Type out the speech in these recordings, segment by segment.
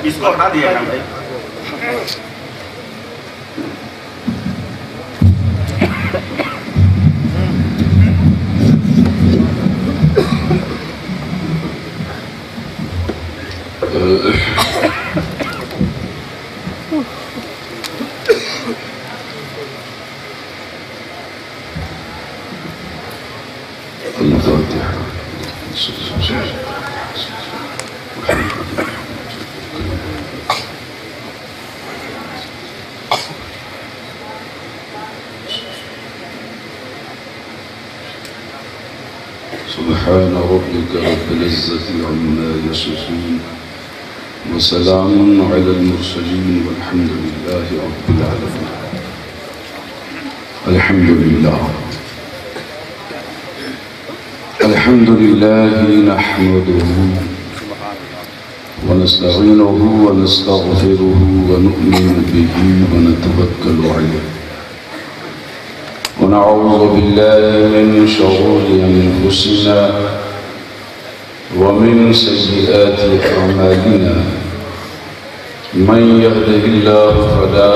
اس کو ہٹا دیا گا بھائی. سبحان ربك رب العزة عما يصفون وسلام على المرسلين والحمد لله رب العالمين. الحمد لله الحمد لله نحمده ونستعينه ونستغفره ونؤمن به ونتوكل عليه ونعوذ بالله من شرور أنفسنا ومن سيئات أعمالنا. من يهده الله فلا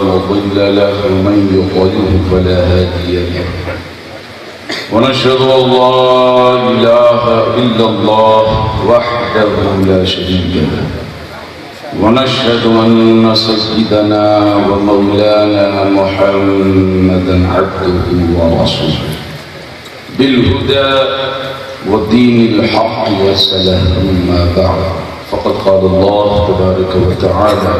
مضل له ومن يضلل فلا هادي له. ونشهد أن لا إله إلا الله وحده لا شريك له ونشهد أن سيدنا ومولانا محمدا عبده ورسوله بالهدى والدين الحق والسلام. أما بعد فقد قال الله تبارك وتعالى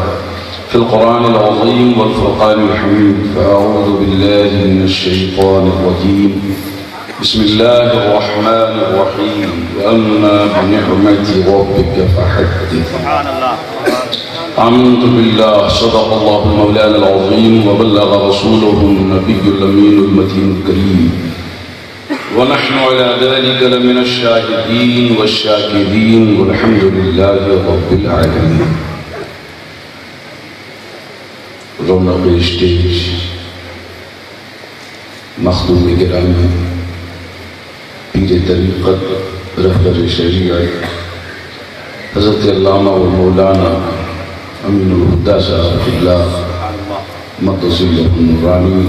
في القرآن العظيم والفرقان الحميد. فأعوذ بالله من الشيطان الرجيم. بسم الله الرحمن الرحيم. وأما بنعمة ربك فحدث. سبحان الله. آمنت بالله صدق الله مولانا العظيم وبلغ رسوله النبي الأمين المتين الكريم. ونحن على ذلك لمن الشاهدين والشاكرين والحمد لله رب العالمين. رونق اسٹیج، مخدوم گرامی، پیر طریقت، رہبر شریعت حضرت علامہ و مولانا امین الہدیٰ صاحب اللہ متصل نورانی،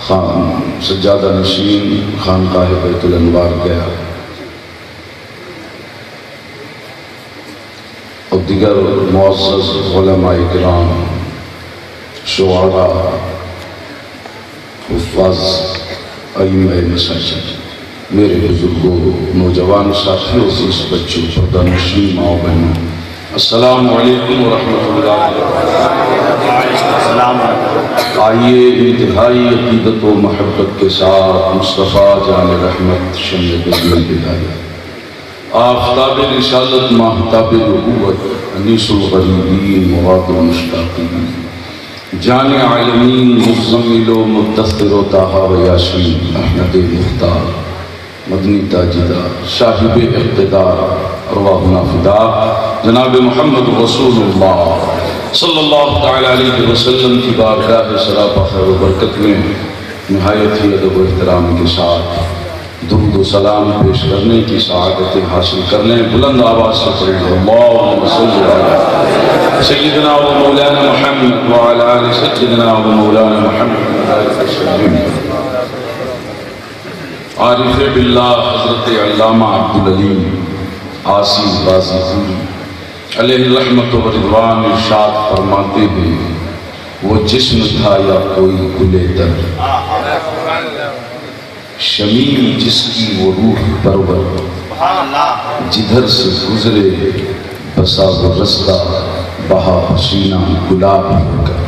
خان سجادہ نشین خانقاہ بیت الانوار گیا اور دیگر معزز علماء کرام، شعراء، حفاظ، ائمہ مساجد، میرے بزرگوں، نوجوان ساتھیوں، عزیز بچوں، پردہ نشین ماؤں بہنوں، السلام علیکم ورحمۃ اللہ السلام. آئیے انتہائی عقیدت و محبت کے ساتھ مصطفیٰ جان رحمت شمع بزم بدایہ، آفتاب رسالت ماہتاب نبوت، انیس الغریبین مراد المشتاقین، جان عالمین مزمل و مدثر و طٰہٰ و یاسین، احمد مختار مدنی تاجدار صاحب اقتدار، ارواحنا فدا جناب محمد رسول اللہ صلی اللہ تعالی علیہ وسلم کی بارگاہ سراپا خیر و برکت میں نہایت ہی ادب و احترام کے ساتھ درود و سلام پیش کرنے کی سعادتیں حاصل کر لیں. بلند آواز سے پڑھیں اللہم صلی علی سیدنا و مولانا محمد وعلی آل سیدنا و مولانا محمد. عارف باللہ حضرت علامہ عبدالعلیم عاصی بازی پوری علیہ رحمت و رضوان ارشاد فرماتے ہیں، وہ جسم تھا یا کوئی گلے در، شمیم جس کی وہ روح پرور، جدھر سے گزرے بسا وہ رستہ بہا پسینہ گلاب ہو کر،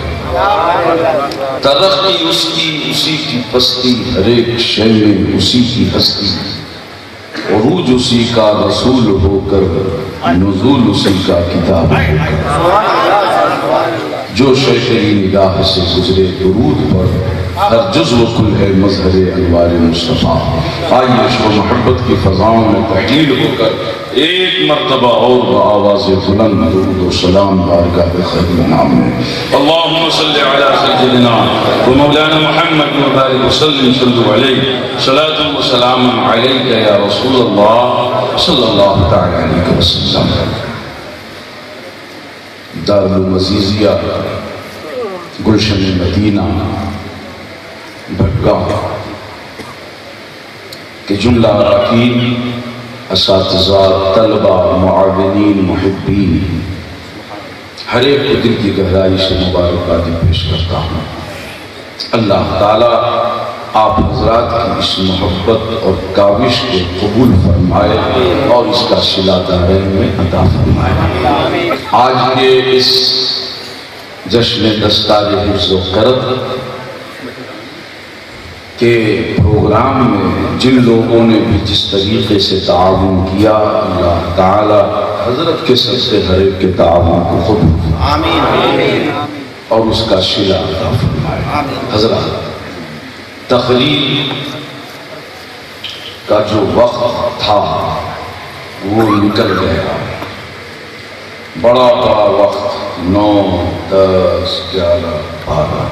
ترقی اس کی اسی کی پستی، ہر ایک شے میں اسی کی ہستی، عروج اسی کا رسول ہو کر، نزول اسی کا کتاب ہو کر، جو شے تیری نگاہ سے گزرے درود پر، ہر جزو کل ہے مظہر انوار مصطفیٰ. آئیے عشق و محبت کی فضاؤں میں تحلیل ہو کر ایک مرتبہ اور بآواز بلند درود و سلام بارگاہ خیر نام میں اللہم صلی علی سیدنا و مولانا محمد مبارک وسلم صلی علیہ صلاة و سلام علیک یا رسول اللہ صلی اللہ تعالی علیہ وسلم. دارالعزیزیہ گلشن مدینہ بھٹگا کے جملہ اراکین، اساتذہ، طلبہ، معاونین، محبین، ہر ایک کو دل کی گہرائی سے مبارکبادی پیش کرتا ہوں. اللہ تعالیٰ آپ حضرات کی اس محبت اور کاوش کو قبول فرمائے اور اس کا صلہ دارین میں عطا فرمائے. آج کے اس جشن دستار حفظ و کرد کے پروگرام میں جن لوگوں نے بھی جس طریقے سے تعاون کیا، اللہ تعالی حضرت کے صدقے ہر ایک کے تعاون کو قبول فرمائے اور اس کا صلہ عطا فرمائے. حضرات، تقریر کا جو وقت تھا وہ نکل گیا. بڑا وقت 9، 10، 11، 12،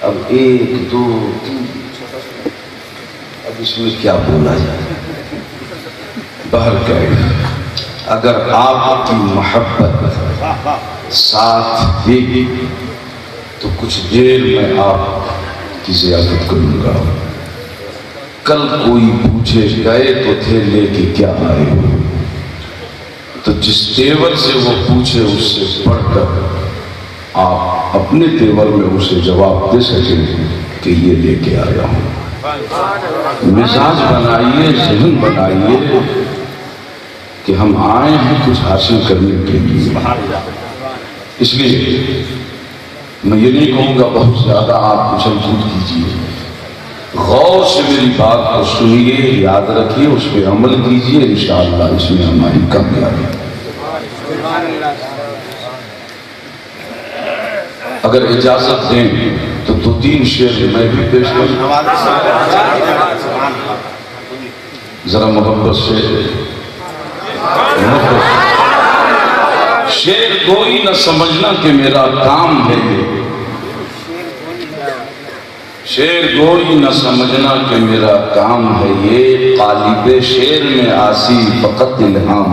اب 1، 2، 3، اب اس میں کیا بولا جائے. بہرکیف اگر آپ کی محبت ساتھ دے تو کچھ دیر میں آپ کی زیارت کروں گا. کل کوئی پوچھے گئے تو تھے لے کے کیا آئے ہو، تو جس تیور سے وہ پوچھے اس سے پڑھ کر آپ اپنے تیور میں اسے جواب دے سکیں کہ یہ لے کے آیا ہوں. مزاج بنائیے، ذہن بنائیے کہ ہم آئے ہیں کچھ حاصل کرنے کے لیے. اس لیے میں یہ نہیں کہوں گا بہت زیادہ آپ اچھل کود کیجیے، غور سے میری بات کو سنیے، یاد رکھیے، اس پہ عمل کیجیے، انشاءاللہ اس میں ہماری کامیابی. اگر اجازت دیں تو 2-3 شعر میں بھی پیش کروں. ذرا محبت سے شعر کوئی نہ سمجھنا کہ میرا کام ہے یہ، شعر گوئی نہ سمجھنا کہ میرا کام ہے یہ، قالب شعر میں آسی فقط الہام.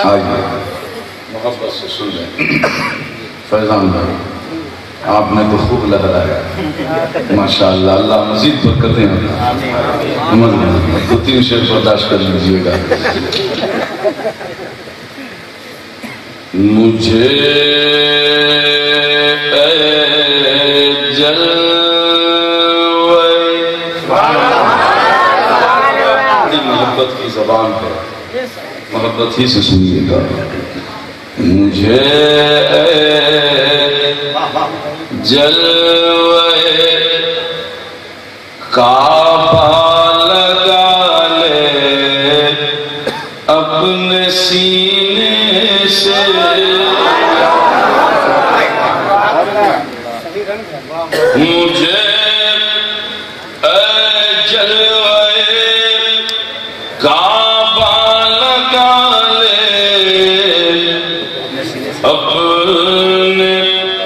آئیے محبت سے سن لیں. فیضان بھائی آپ نے تو خوب لہرایا ماشاءاللہ، اللہ مزید برکتیں عمر میں 2-3 شعر برداشت کر لیجیے گا. مجھے محبت کی زبان ہے، محبت ہی سے سنیے گا. مجھے جلوے کعبہ لگا لے اپنے سینے سے، مجھے جلوے کعبہ لگا لے اپنے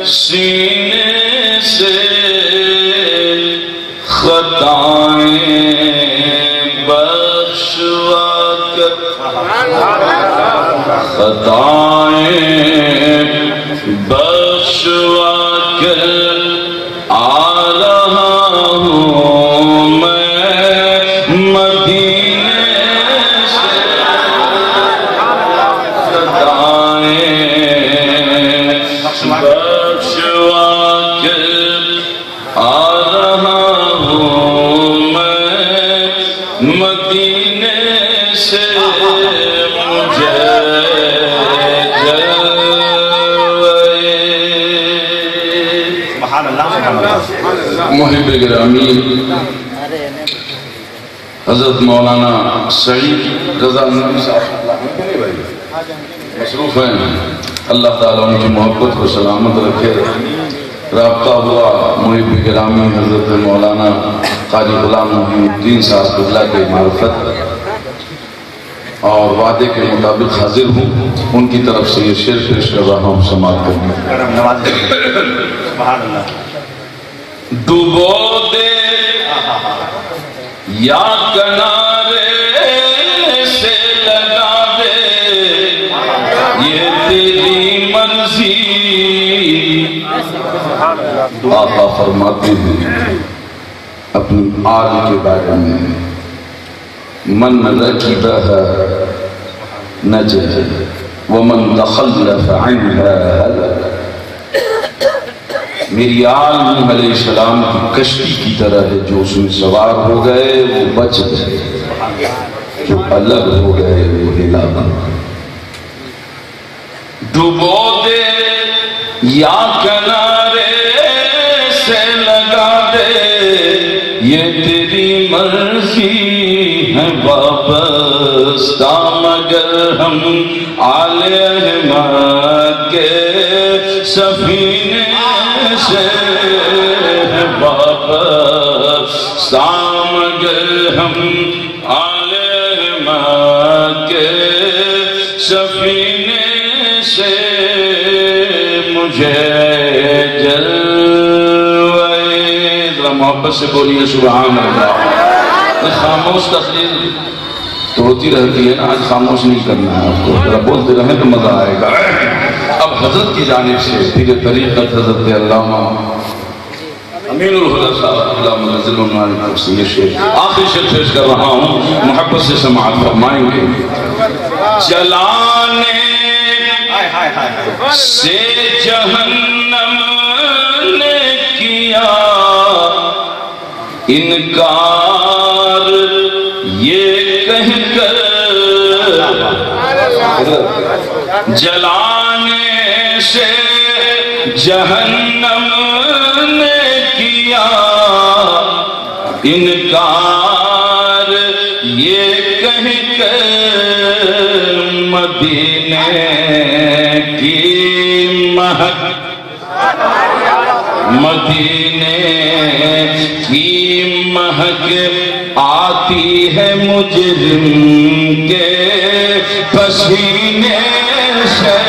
سینے سے، خطائیں بخشوا کر، خطائیں بخشوا کر آ رہا ہوں میں مدینے سے، خطائیں بخشوا کر آ رہا ہوں میں مدینے سے. مجھے محب گرامی حضرت مولانا سعید رضا نبی صاحب مصروف ہیں، اللہ تعالیٰ ان کی محبت کو سلامت رکھے. رابطہ ہوا محب گرامی حضرت مولانا قاری غلام محی الدین صاحب قبلہ کے معرفت اور وعدے کے مطابق حاضر ہوں، ان کی طرف سے یہ شعر پیش کر رہا ہوں، سماعت کریں۔ سبحان اللہ۔ ڈبو دے یا کنارے سے لگا دے، یہ تیری مرضی۔ آقا فرماتے ہیں اپنی آل کے بارے میں، من رکبها نجا ومن تخلف عنها هلك۔ میری آل نوح علیہ السلام کی کشتی کی طرح ہے، جو اس میں سوار ہو گئے وہ بچ گئے، جو الگ ہو گئے وہ ہلاک۔ ڈبو دے یا کنارے سے لگا دے، یہ تیری مرضی ہے، وابستہ مگر ہم آل احمد کے سفینے سے ہے، وابستہ مگر ہم آل احمد کے سفینے سے۔ مجھے جلوے، ذرا محبت سے بولیے سبحان اللہ۔ خاموش تقریر تو ہوتی رہتی ہے نا، آج خاموش نہیں کرنا ہے آپ کو، ذرا بولتے رہیں تو مزہ آئے گا۔ اب حضرت کی جانب سے پیر طریقت حضرت علامہ امین الہدیٰ صاحب اللہ منزل المعارف سے یہ شعر آخری شعر پیش کر رہا ہوں، محبت سے سماعت فرمائیں گے۔ جلانے سے جہنم نے کیا انکار، یہ کہہ کر جلانے سے جہنم نے کیا انکار، یہ کہہ کر مدینے کی مہک، مدینے کی مہک آتی ہے مجرم کے پسینے سے،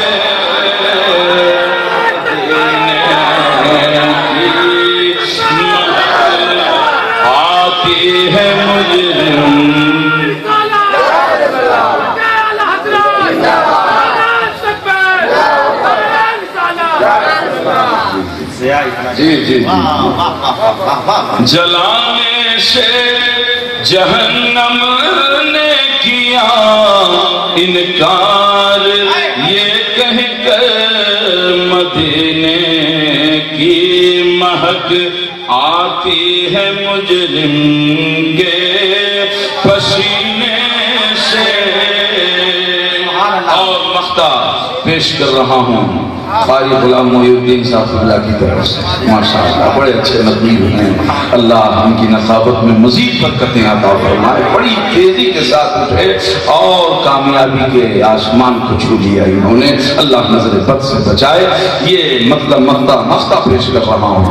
آتی ہے مجرم۔ جی جی جلانے سے جہنم نے کیا انکار، یہ کہہ کر مدینے کی مہک آتی ہے مجرم کے پسینے سے۔ اور مقطع پیش کر رہا ہوں قاری غلام محی الدین صاحب اللہ کی طرف سے، ماشاءاللہ بڑے اچھے نظیر ہیں، اللہ ان کی نصابت میں مزید برکتیں عطا فرمائے، بڑی تیزی کے ساتھ اٹھے اور کامیابی کے آسمان کو چھو لیا انہوں نے، اللہ نظر بد سے بچائے۔ یہ مطلب مقطع پیش کر رہا ہوں۔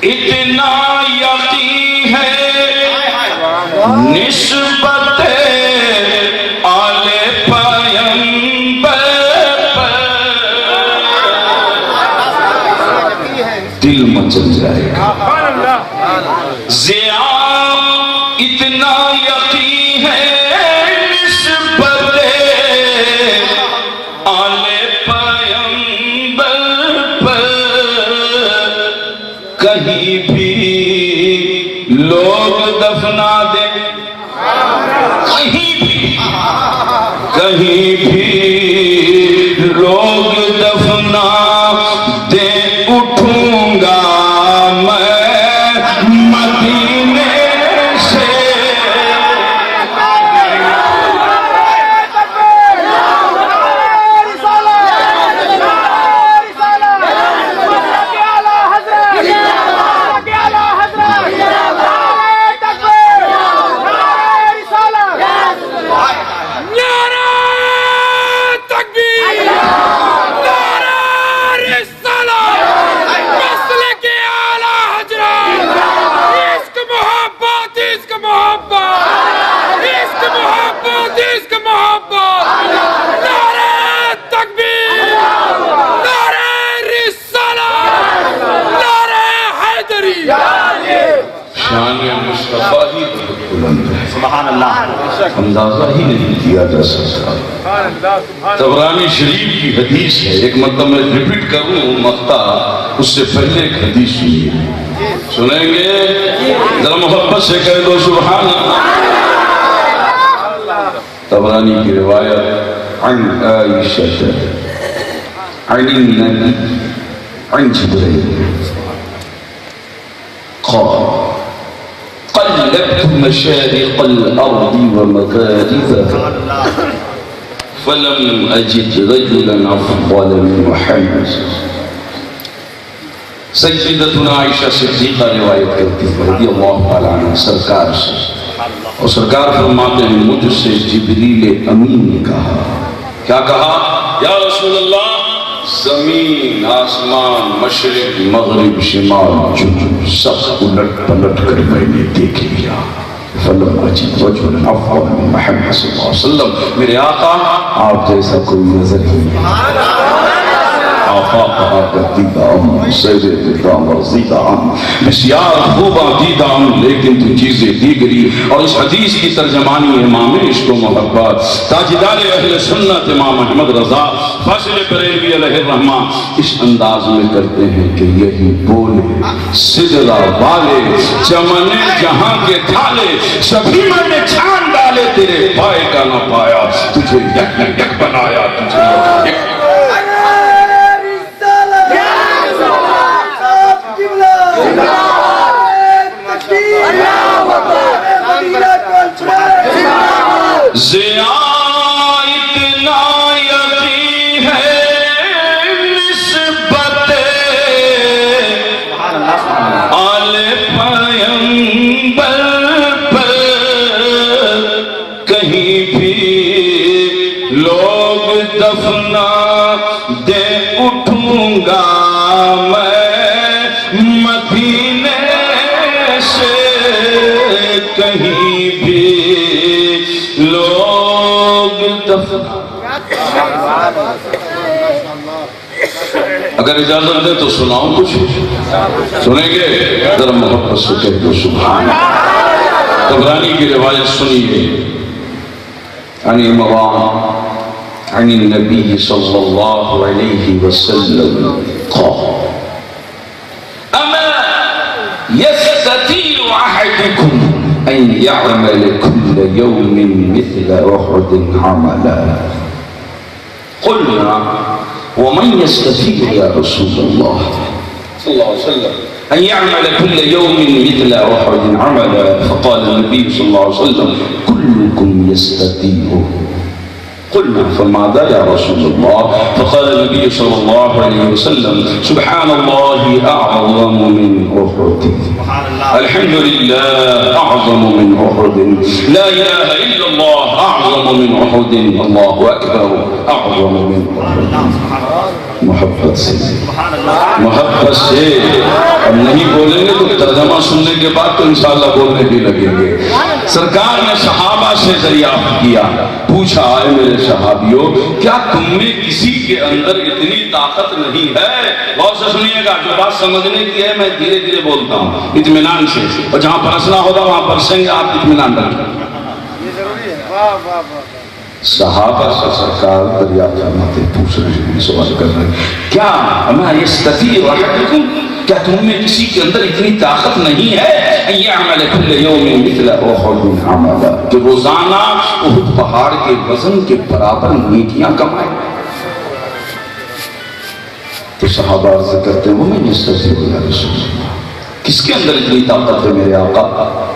اتنا یقین ہے نسبت آل پیغمبر پر، دل مچل جائے گا۔ ضیا اتنا یقین ہے نسبت آل پیغمبر پر، کہیں بھی لوگ دفنا دے، کہیں بھی لوگ دفنا دے، اٹھوں گا میں مدینے سے۔ تکبیر شان مصطفیٰ ہی بہت بلند ہے، سبحان اللہ، اندازہ ہی نہیں کیا جا سکتا۔ طبرانی شریف کی حدیث ہے، ایک مرتبہ میں ریپیٹ کروں مقطع، اس سے پہلے ایک حدیث سنیے، سنیں گے؟ ذرا محبت سے کہہ دو سبحان اللہ۔ طبرانی کی روایت عن عائشہ عن النبی عن جبرائیل قال قلبت مشارق الأرض ومغاربها فلم أجد رجلا أفضل من محمد۔ سیدتنا عائشہ صدیقہ روایت کرتی ہے رضی اللہ تعالیٰ عنہ سرکار سے، اور سرکار فرماتے ہیں مجھ سے جبریل امین نے کہا، کیا کہا؟ یا رسول اللہ، زمین آسمان مشرق مغرب شمال جنوب سب الٹ پلٹ کر میں نے دیکھ لیا، فلم اجد رجلا افضل من محمد صلی اللہ علیہ وسلم، میرے آقا آپ جیسا کوئی نظر ہی نہیں، آفاقہ دیدہ ہم، سید دیدہ مرضیدہ ہم، بسیار خوبہ دیدہ ہم، لیکن تو چیزیں دیگری۔ اور اس حدیث کی ترجمانی امام عشق و محبت تاجدار اہل سنت امام احمد رضا فاضل بریلوی علیہ الرحمہ اس انداز میں کرتے ہیں کہ یہی بولے سدرہ والے چمن جہاں کے تھالے، سبھی میں نے چھان ڈالے تیرے پائے کا نہ پایا، تجھے یک یک بنایا، تجھے یک ضیاء اتنا یقین ہے نسبت آل پیغمبر پر، کہیں بھی لوگ دفنا دے اٹھوں گا میں مدینے سے، کہیں بھی لوگ دفنا۔ اگر اجازت دے تو سناؤں کچھ، سنیں گے؟ ذرا محبت سے کہہ دو سبحان اللہ۔ طبرانی کی روایت سنیے، عن عمران عن النبی صلی اللہ علیہ وسلم قال اما يستطيع احدكم ان يعمل كل يوم مثل احد عملا؟ قلنا ومن يستطيع يا رسول الله صلى الله عليه وسلم ان يعمل كل يوم مثل احد عملا؟ فقال النبي صلى الله عليه وسلم كلكم يستطيع. قلنا فماذا يا رسول الله؟ فقال النبي صلى الله عليه وسلم سبحان الله أعظم من أحد، الحمد لله أعظم من أحد، لا إله إلا الله أعظم من أحد، الله أكبر أعظم من أحد۔ محبت سے محبت سے اب نہیں بولیں گے تو ترجمہ سننے کے بعد تو انشاءاللہ بولنے بھی لگیں گے۔ سرکار نے صحابہ سے دریافت کیا، پوچھا اے میرے صحابیوں، کیا تم میں کسی کے اندر اتنی طاقت نہیں ہے؟ غور سے سنیے گا، جو بات سمجھنے کی ہے میں دھیرے دھیرے بولتا ہوں اطمینان سے، اور جہاں پرسنا ہوگا وہاں پرسیں گے، آپ اطمینان رکھیں۔ صحابہ سے سرکار دریافت فرماتے پوچھ رہے ہیں، سوال کر رہے ہیں، کیا اما یستطیع احدکم، کیا تم میں کسی کے اندر اتنی طاقت نہیں ہے ان یعمل کل یوم مثل احد عملا، کہ روزانہ احد پہاڑ کے وزن کے برابر نیکیاں کمائے؟ تو صحابہ عرض کرتے ہیں وہ میں یستطیع یا رسول اللہ، کس کے اندر اتنی طاقت ہے میرے آقا؟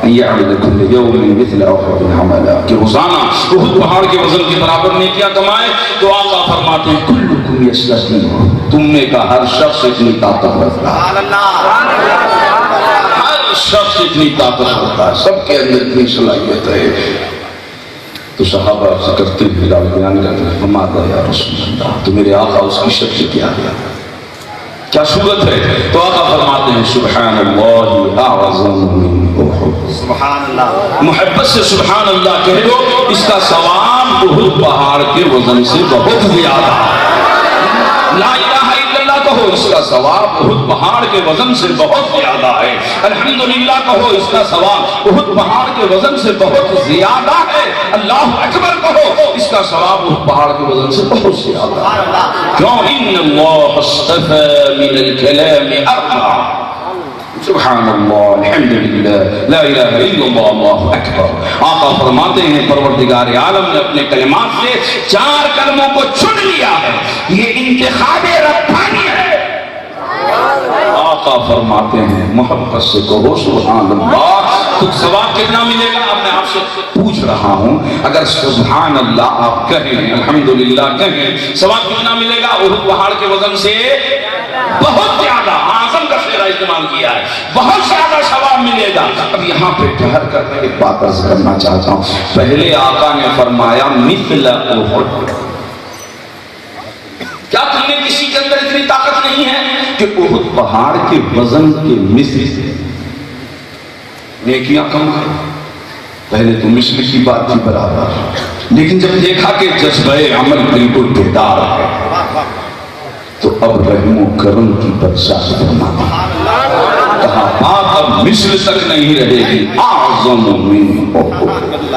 ان یعمل کل یوم مثل احد عملا، کہ روزانہ احد پہاڑ کے وزن کے برابر نیکیاں کمائے؟ تو آقا فرماتے ہیں کلکم یستطیع، تم میں کا ہر شخص اتنی طاقت رکھتا ہے، ہر شخص اتنی طاقت رکھتا ہے، سب کے اندر اتنی صلاحیت ہے۔ تو صحابہ عرض کرتے ہیں بیان کرتے ہیں فماذا یا رسول اللہ، تو میرے آقا اس کی شکل کیا ہے، کیا صورت ہے؟ تو آقا فرماتے ہیں سبحان اللہ اعظم من احد، سبحان اللہ، محبت سے سبحان اللہ کہہ دو، اس کا ثواب احد پہاڑ کے وزن سے بہت زیادہ۔ لا الہ الا اللہ کہو اس کا ثواب احد پہاڑ کے وزن سے بہت زیادہ ہے، الحمدللہ کہو اس کا ثواب احد پہاڑ کے وزن سے بہت زیادہ ہے، اللہ اکبر کہو اس کا ثواب احد پہاڑ کے وزن سے بہت زیادہ ہے۔ کیوں؟ ان اللہ اصطفى من الكلام اربع، سبحان اللہ، الحمدللہ، لا الہ الا اللہ، اللہ اکبر۔ آقا فرماتے ہیں پروردگار عالم نے اپنے کلمات سے 4 کلموں کو چن لیا ہے، یہ انتخاب ربانی ہے۔ آقا فرماتے ہیں محبت سے کہو سبحان اللہ، تو ثواب کتنا ملے گا؟ اب میں آپ سے پوچھ رہا ہوں، اگر سبحان اللہ آپ کہیں، الحمدللہ کہیں، ثواب کتنا ملے گا؟ احد پہاڑ کے وزن سے بہت زیادہ، اعظم کا شعر استعمال کیا ہے، بہت زیادہ ثواب ملے گا۔ اب یہاں پہ ٹھہر کر میں ایک بات عرض کرنا چاہتا ہوں، پہلے آقا نے فرمایا مثل احد، کیا تم نے کسی کے اندر اتنی طاقت نہیں ہے کہ احد پہاڑ کے وزن کے مثل نیکیاں کم ہے؟ پہلے تو مثل کی بات تھی برابر، لیکن جب دیکھا کہ جذبہ عمل بالکل بیدار ہے تو اب رحم و کرم کی بادشاہ فرماتا، کہا بات اب مثل تک نہیں رہے گی، اعظم من احد،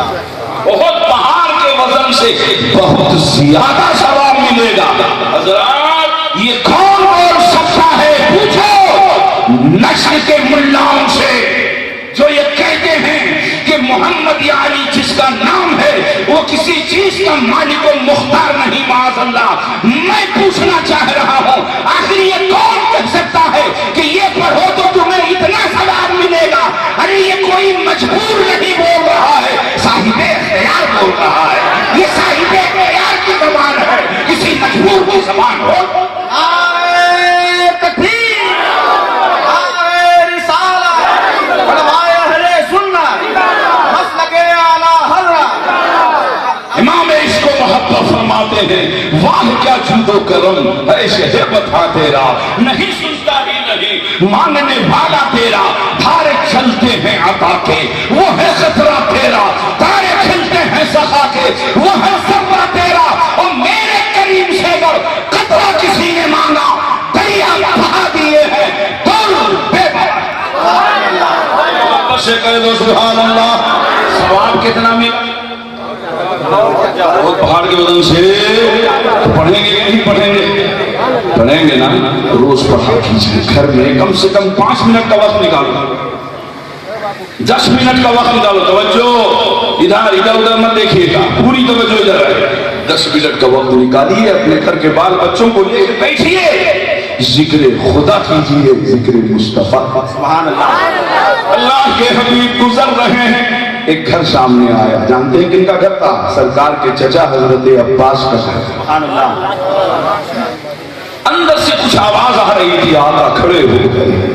احد پہاڑ کے وزن سے بہت زیادہ ثواب ملے گا۔ حضرات یہ کون بول سکتا ہے؟ پوچھو نشر کے ملاؤں سے جو یہ کہتے ہیں کہ محمد یا علی جس کا نام ہے وہ کسی چیز کا مالک و مختار نہیں، معاذ اللہ۔ میں پوچھنا چاہ رہا ہوں آخر یہ کون کہہ سکتا ہے کہ یہ پڑھو تو تمہیں اتنا ثواب ملے گا؟ ارے یہ کوئی مجبور نہیں بول رہا ہے، صاحب اختیار بول رہا ہے، یہ صاحب اختیار کی زبان ہے، کسی مجبور کی زبان ہو۔ امام عشق و محبت فرماتے ہیں واہ کیا جود و کرم ہے شہبت ہاں تیرا، نہیں سنتا ہی نہیں مانگنے والا تیرا، دھارے چلتے ہیں عطا کے وہ ہے خطرہ تیرا، تارے کھلتے ہیں سخا کے وہ ہے صبر تیرا، اور میرے کریم سے اگر قطرہ کسی نے مانگا دریا بہا دیے ہیں دور بے محبت سے کہہ دو سبحان اللہ۔ ثواب کتنا ملا؟ وہ پہاڑ کے وزن سے پڑھیں گے کہ نہیں پڑھیں گے؟ پڑھیں گے نا، روز پڑھا کیجئے، گھر میں کم سے کم 5 منٹ کا وقت نکالو، 10 منٹ کا وقت نکالو، توجہ ادھر ادھر مت دیکھیے گا، پوری توجہ ادھر ہے، 10 منٹ کا وقت نکالیے، اپنے گھر کے بال بچوں کو لے کے بیٹھیے، ذکر خدا کیجئے، ذکر مصطفیٰ، سبحان اللہ۔ اللہ کے حبیب گزر رہے ہیں، ایک گھر سامنے آیا، جانتے ہیں کن کا گھر تھا؟ سرکار کے چچا حضرت عباس کا گھر، سبحان اللہ۔ اندر سے کچھ آواز آ رہی تھی، آقا کھڑے ہو گئے،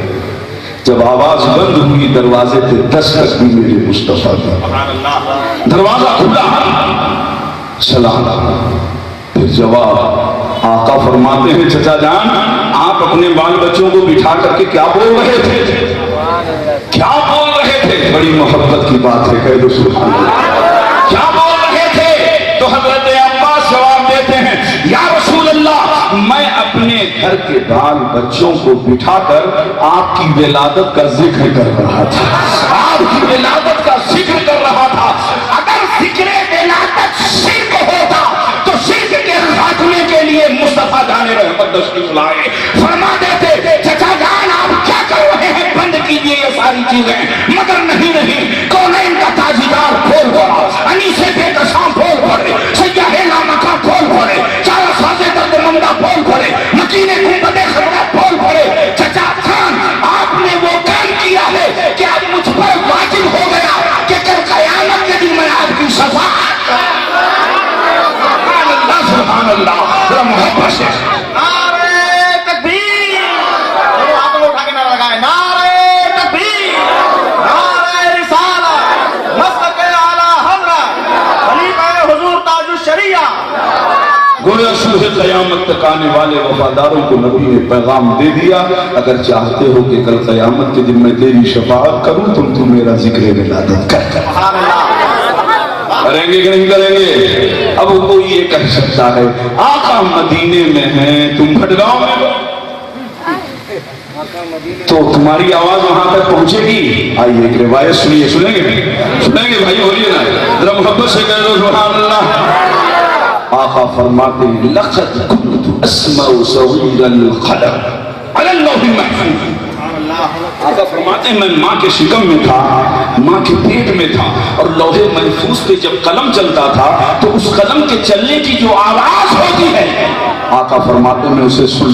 جب آواز بند ہوئی دروازے پہ دستک بھی میرے مصطفیٰ کا، سبحان اللہ۔ دروازہ کھلا، سلام، پھر جواب، آقا فرماتے ہیں چچا جان آپ اپنے بال بچوں کو بٹھا کر کے کیا بول رہے تھے؟ کیا بول رہے تھے؟ بڑی محبت کی بات ہے، کہہ دو سبحان اللہ۔ کیا بول رہے تھے؟ تو حضرت عباس جواب دیتے ہیں یا رسول اللہ میں اپنے گھر کے بال بچوں کو بٹھا کر آپ کی ولادت کا ذکر کر رہا تھا، آپ کی ولادت کا ذکر کر رہا تھا۔ اگر ذکر ولادت شرک ہوتا تو شرک کے خاتمے کے لیے مصطفیٰ جان رحمت تشریف لائے، فرما دیتے چچا جان آپ کیا کر رہے ہیں، بند کیجئے یہ ساری چیزیں، مگر نہیں کونین کا تاجدار کھول پڑا، انیسے بے کشاں کھول پڑے، سیاہ لامکہ کھول پڑے، چارہ سازے درد مندہ کھول پڑے، مکینے گنبد خطرہ کھول پڑے۔ چچا جان آپ نے وہ کام کیا ہے کہ اب مجھ پر واجب ہو گیا کہ کل قیامت کے دن میں آپ کی شفاعت، سبحان اللہ سبحان اللہ۔ ذرا محبت سے گویا صبح قیامت تک آنے والے وفاداروں کو نبی نے پیغام دے دیا، اگر چاہتے ہو کہ کل قیامت کے دن میں تیری شفاعت کروں تو میرا ذکر ولادت کر۔ کریں گے کہ نہیں کریں گے؟ اب کوئی یہ کہہ سکتا ہے آقا مدینے میں ہیں تم بھٹگاؤں میں، تو تمہاری آواز وہاں تک پہنچے گی. آئیے ایک روایت سنیے. سنیں گے بھائی, بولیے نا ذرا محبت سے کہہ دو سبحان اللہ. آقا فرماتے ہیں لقد كنت اسمع صغير القلم على اللوح المحفوظ. آقا فرماتے ہیں میں ماں کے شکم میں تھا, ماں کے پیٹ میں تھا, اور لوح محفوظ پہ جب قلم چلتا تھا تو اس قلم کے چلنے کی جو آواز ہوتی ہے, آقا فرماتے ہیں میں اسے سن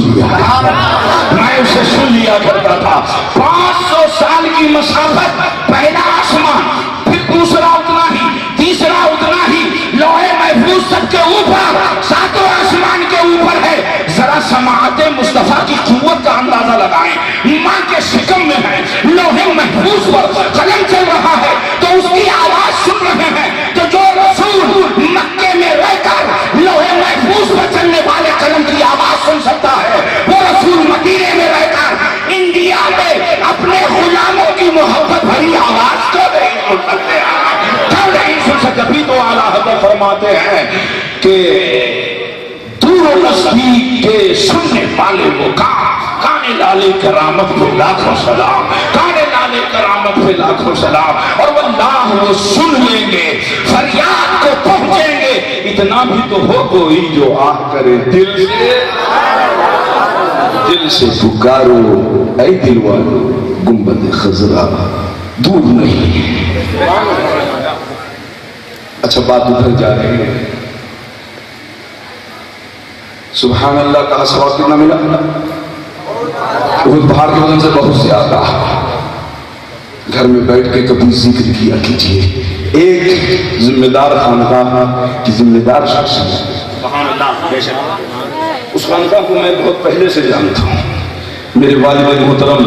لیا کرتا تھا. 500 سال کی مسافت, پہلا آسمان, پھر دوسرا اتنا ہی, تیسرا اتنا ہی, لوح محفوظ تک کے اوپر, 7 آسمان کے اوپر ہے. ذرا سماعت مصطفیٰ کی قوت کا اندازہ لگائیں. ماں کے شکم میں ہے, لوح محفوظ پر قلم چل رہا ہے, تو اس کی آواز سن رہے ہیں. تو جو رسول مکے میں رہ کر لوح محفوظ پر چلنے والے قلم کی آواز سن سکتا ہے, وہ رسول مدینے میں رہ کر انڈیا میں اپنے غلاموں کی محبت بھری آواز کیوں نہیں سن سکتے ہیں؟ کیوں نہیں سن سکتے؟ ابھی تو اعلیٰ حضرت فرماتے ہیں کہ دور و نزدیک کے سننے والے وہ کانے لالے کرامت پہ لاکھوں سلام, کانے لالے کرامت پہ لاکھوں سلام. اور واللہ وہ سن لیں گے, فریاد کو پہنچیں گے. اتنا بھی تو ہو کوئی جو آہ کرے دل سے پکارو اے دل والو گنبد خضرا دور نہیں. اچھا بات ادھر جا رہی ہے. سبحان اللہ کا ثواب کتنا ملا؟ وہ پہاڑ کے وزن سے بہت زیادہ. گھر میں بیٹھ کے کبھی ذکر کیا کیجیے. ایک ذمہ دار خانقاہ کی ذمہ دار شخص ہے. سبحان اللہ. بے شک اس خانقاہ کو میں بہت پہلے سے جانتا ہوں. میرے والد محترم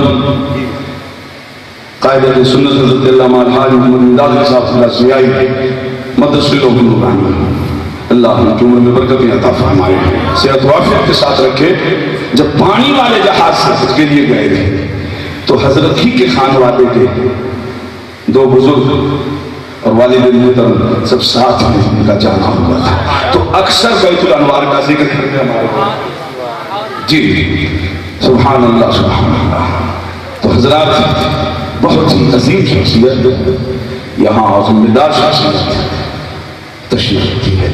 قائد سنت حضرت علامہ الحاج محمد امداد صاحب اللہ سیائی مدرسے لوگ نورانی, اللہ ان کی عمر میں برکتیں عطا فرمائے, صحت و عافیت کے ساتھ رکھے. جب پانی والے جہاز سے حج کے لیے گئے تھے تو حضرت ہی کے خانوادے کے 2 بزرگ اور والد محترم سب ساتھ میں ان کا جانا ہوا تھا. تو اکثر بیت الانوار کا ذکر کرتے ہمارے جی سبحان اللہ سبحان اللہ. تو حضرات بہت ہی عظیم شخصیت یہاں ذمہ دار شخصیت تشریف رکھتی ہے.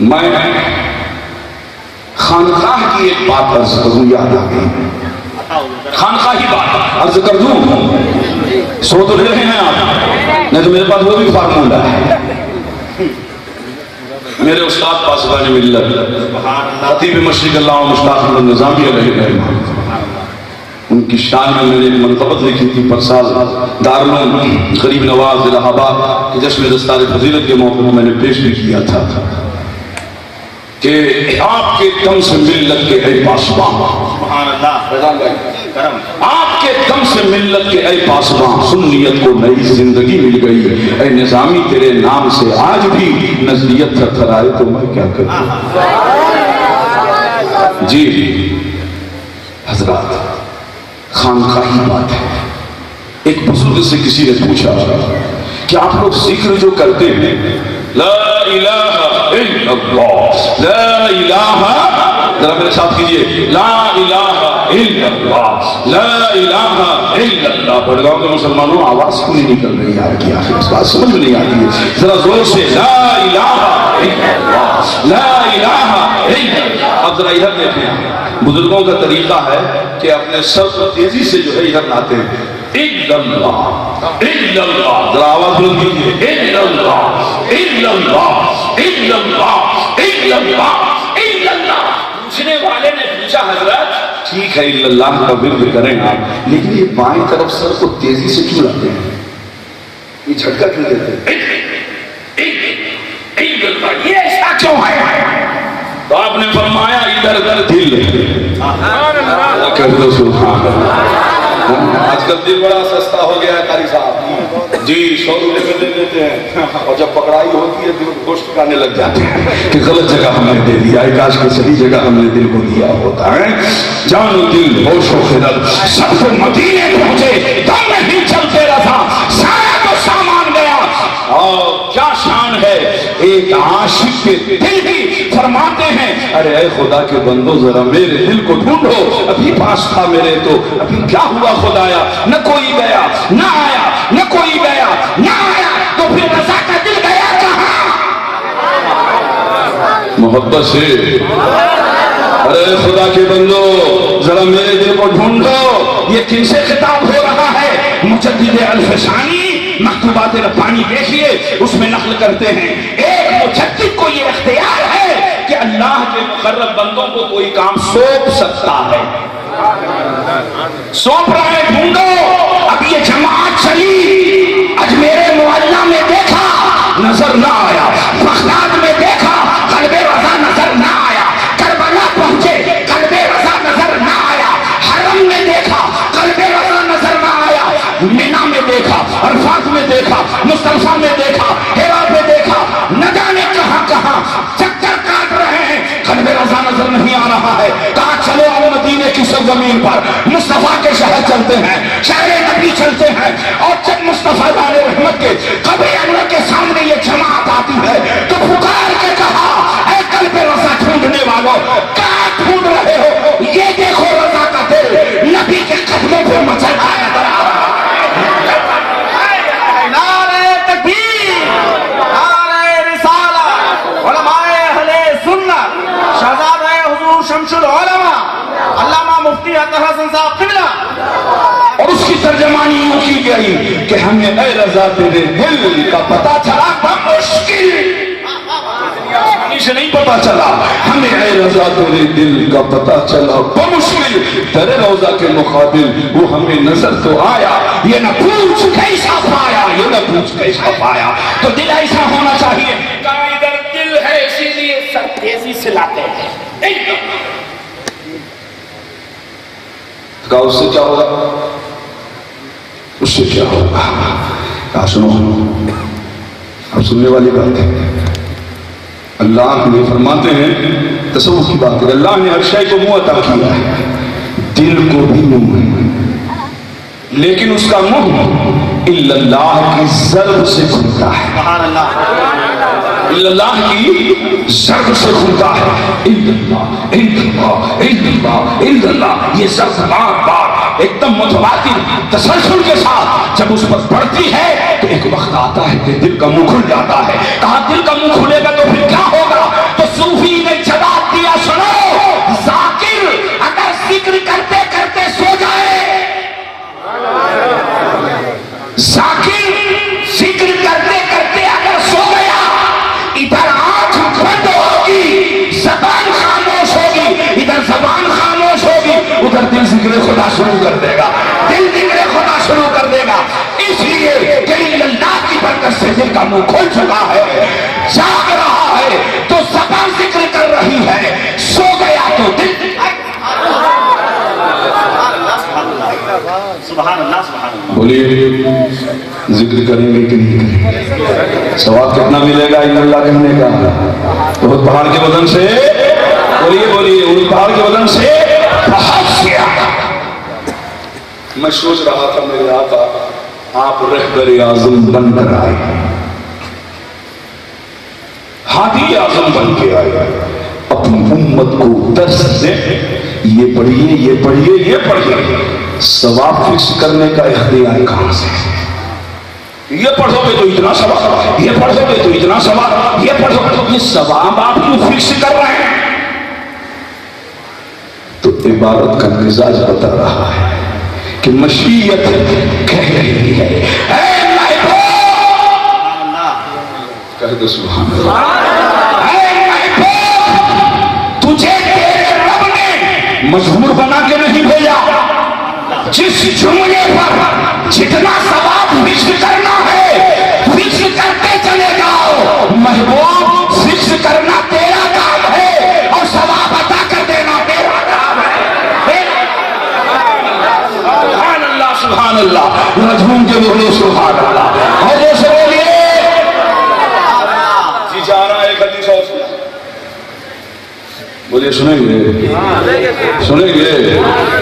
میں خانقاہ کی ایک بات عرض کروں, یاد آ گئی. خانقاہی بات عرض کر دوں, سو تو رہے ہیں آپ, نہیں تو میرے پاس وہ بھی فارمولہ ہے. میرے استاد پاسبان ملت خطیب مشرق علامہ مشتاق احمد نظامی علیہ الرحمہ, ان کی شان میں نے ایک منقبت لکھی تھی پر سال دارالعلوم غریب نواز الہ آباد کے جشن دستار فضیلت کے موقع میں نے پیش بھی کیا تھا کہ آپ کے دم سے ملت کے اے پاسبان, سبحان اللہ, آپ کے دم سے ملت کے اے پاسبان, سنیت کو نئی زندگی مل گئی. اے نظامی تیرے نام سے آج بھی نزلیت تھرتھرائے تو میں کیا کروں. جی حضرات خانقاہی بات ہے. ایک بزرگ سے کسی نے پوچھا کہ آپ لوگ ذکر جو کرتے ہیں لا الہ الا اللہ, لا الہ, ذرا میرے ساتھ کیجئے, لا الہ الا اللہ, لا الہ الا اللہ. بڑگاؤں کے مسلمانوں آواز کو نہیں نکل رہی یار کی, آخر اس بات سمجھ میں نہیں آتی ہے, ذرا زور سے لا الہ الا اللہ, لا الہ الا اللہ. اب ذرا ادھر دیکھیں, بزرگوں کا طریقہ ہے کہ اپنے سر کو تیزی سے جو ہے ادھر لاتے ہیں. الا اللہ, الا اللہ, ذرا آواز بلند کیجئے, الا اللہ, الا اللہ, الا اللہ, الا اللہ, الا اللہ. پوچھنے والے نے پوچھا حضرت ٹھیک ہے الا اللہ کا ورد کریں آپ, لیکن یہ بائیں طرف سر کو تیزی سے کیوں لاتے ہیں, یہ جھٹکا کیوں دیتے ہیں, یہ ایسا کیوں ہے؟ تو آپ نے فرمایا ادھر ادھر دل کر دو سبحان اللہ. آج کل دل بڑا سستا ہو گیا ہے قاری صاحب جی, 100 روپے میں دے دیتے ہیں, اور جب پکڑائی ہوتی ہے دل گوشت کھانے لگ جاتے ہیں کہ غلط جگہ ہم نے دے دیا, کاش کہ صحیح جگہ ہم نے دل کو دیا ہوتا ہے. جان و دل ہوش و خرد سب کو مدینے پہنچے, دم نہیں چلتے رہا, سارا تو سامان گیا. اور کیا شان ہے ایک عاشق کے دل بھی فرماتے ہیں ارے اے خدا کے بندو ذرا میرے دل کو ڈھونڈو، ابھی پاس تھا میرے تو ابھی کیا ہوا خدایا، نہ کوئی گیا نہ آیا، نہ کوئی گیا نہ آیا، تو پھر رضا کا دل گیا کہاں؟ محبت سے ارے خدا کے بندو ذرا میرے دل کو ڈھونڈو، یہ کن سے خطاب ہو رہا ہے؟ مجدد الفسانی مکتوبات ربانی دیکھیے، اس میں نقل کرتے ہیں ایک مجدد کو یہ اختیار ہے کہ اللہ کے مقرب بندوں کو کوئی کام سونپ سکتا ہے، سونپ رہا ہے، ڈھونڈو۔ اب یہ جماعت چلی، اجمیر معلیٰ میں دیکھا نظر نہ آیا، بغداد میں دیکھا قلب رضا نظر نہ آیا، کربلا پہنچے قلب رضا نظر نہ آیا، حرم میں دیکھا قلب رضا نظر نہ آیا، مینا میں دیکھا، عرفات میں دیکھا، مصطلفہ میں دیکھا، ہیرا میں دیکھا، نہ جانے کہاں کہاں چکر کاٹ رہے ہیں، قلب رضا نظر نہیں آ رہا ہے۔ کہا چلو ہم مدینے کی سرزمین پر مصطفیٰ کے شہر چلتے ہیں، شہر نبی چلتے ہیں، اور جب مصطفیٰ علیہ رحمت کے قبر انور کے سامنے یہ جماعت آتی ہے تو پکار کے کہا اے قلب رضا ڈھونڈنے والوں، کہاں ڈھونڈ رہے ہو؟ یہ دیکھو رضا کا دل نبی کے قدموں پہ مچل آیا نظر آ رہا ہے۔ نعرہ تکبیر، نعرہ رسالہ، علماء اہل سنت، شہزادہ حضور شمس العلماء علامہ مفتی اطہر حسن صاحب قبلہ، اور اس کی ترجمانی یوں کی گئی کہ ہمیں اے رضا تیرے دل کا پتہ چلا بمشکل، آسانی سے نہیں پتہ چلا، ہمیں اے رضا تیرے دل کا پتہ چلا بمشکل، تیرے روضہ کے مقابل وہ ہمیں نظر تو آیا، یہ نہ پوچھ کیسا پایا، یہ نہ پوچھ کیسا پایا۔ تو دل ایسا ہونا چاہیے، کہاں ادھر دل ہے اسی لیے سر تیزی سے لاتے ہیں، کہا اس سے کیا ہوگا؟ اس سے کیا ہوگا؟ کہا سنو، اب سننے والی بات ہے، اللہ نے فرماتے ہیں تصوف کی بات ہے، اللہ نے ہر شے کو منہ عطا کیا ہے، دل کو بھی منہ ہے، لیکن اس کا منہ الا اللہ کی ضرب سے کھلتا ہے، سبحان اللہ، الا اللہ کی ضرب سے کھلتا ہے، الا اللہ الا اللہ الا اللہ الا اللہ، یہ ضرب بار بار ایک دم متواتر تسلسل کے ساتھ جب اس پر پڑتی ہے تو ایک وقت آتا ہے کہ دل کا منہ کھل جاتا ہے۔ کہا دل کا منہ کھلے گا تو پھر کیا ہوگا؟ تو صوفی نے جواب دیا سنو، ذاکر اگر ذکر کرتے کرتے سو جائے، ذاکر ذکر کرتے کرتے اگر سو گیا، ادھر آنکھ بند ہوگی، زبان خاموش ہوگی، ادھر زبان خاموش ہوگی، ادھر دل ذکر خدا شروع کر دے گا، دل ذکر خدا شروع کر دے گا۔ اس لیے کہ اللہ کی برکت سے دل کا منہ کھل چکا ہے، جاگ رہا ہے تو زبان ذکر کر رہی ہے، سو گیا تو دل سبحان اللہ، سبحان اللہ۔ بولیے ذکر کریں گے کہ نہیں کریں گے؟ ثواب کتنا ملے گا ان اللہ کہنے کا؟ بہت پہاڑ کے وزن سے، بولیے بولیے، ان پہاڑ کے وزن سے بہت زیادہ۔ میں سوچ رہا تھا میرے آقا آپ رہبر اعظم بن کر آئے، ہادی اعظم بن کے آئے، اپنی امت کو درس دیں، یہ پڑھیے یہ پڑھیے یہ پڑھیے، ثواب فکس کرنے کا اختیار کہاں سے؟ یہ پڑھو گے تو اتنا ثواب، یہ پڑھو گے تو اتنا ثواب، یہ پڑھو گے تو یہ ثواب آپ کیوں فکس کر رہے ہیں؟ تو عبادت کا مزاج بتا رہا ہے کہ مشیت کہہ رہی ہے اے محبوب، کہہ دو سبحان اللہ، اے محبوب تجھے تیرے رب نے مجبور بنا کے نہیں بھیجا، جس جملے پر جتنا ثواب فکس کرنا ہے فکس کرتے چلے جاؤ، محبوب فکس کرنا تیرا کام ہے اور ثواب عطا کر دینا تیرا کام ہے۔ سبحان اللہ سبحان اللہ، رجھوم کے بولے سبحان اللہ، اور جیسے بولیے جی جا رہا ہے حدیث اور بولے سنیں گے سنیں گے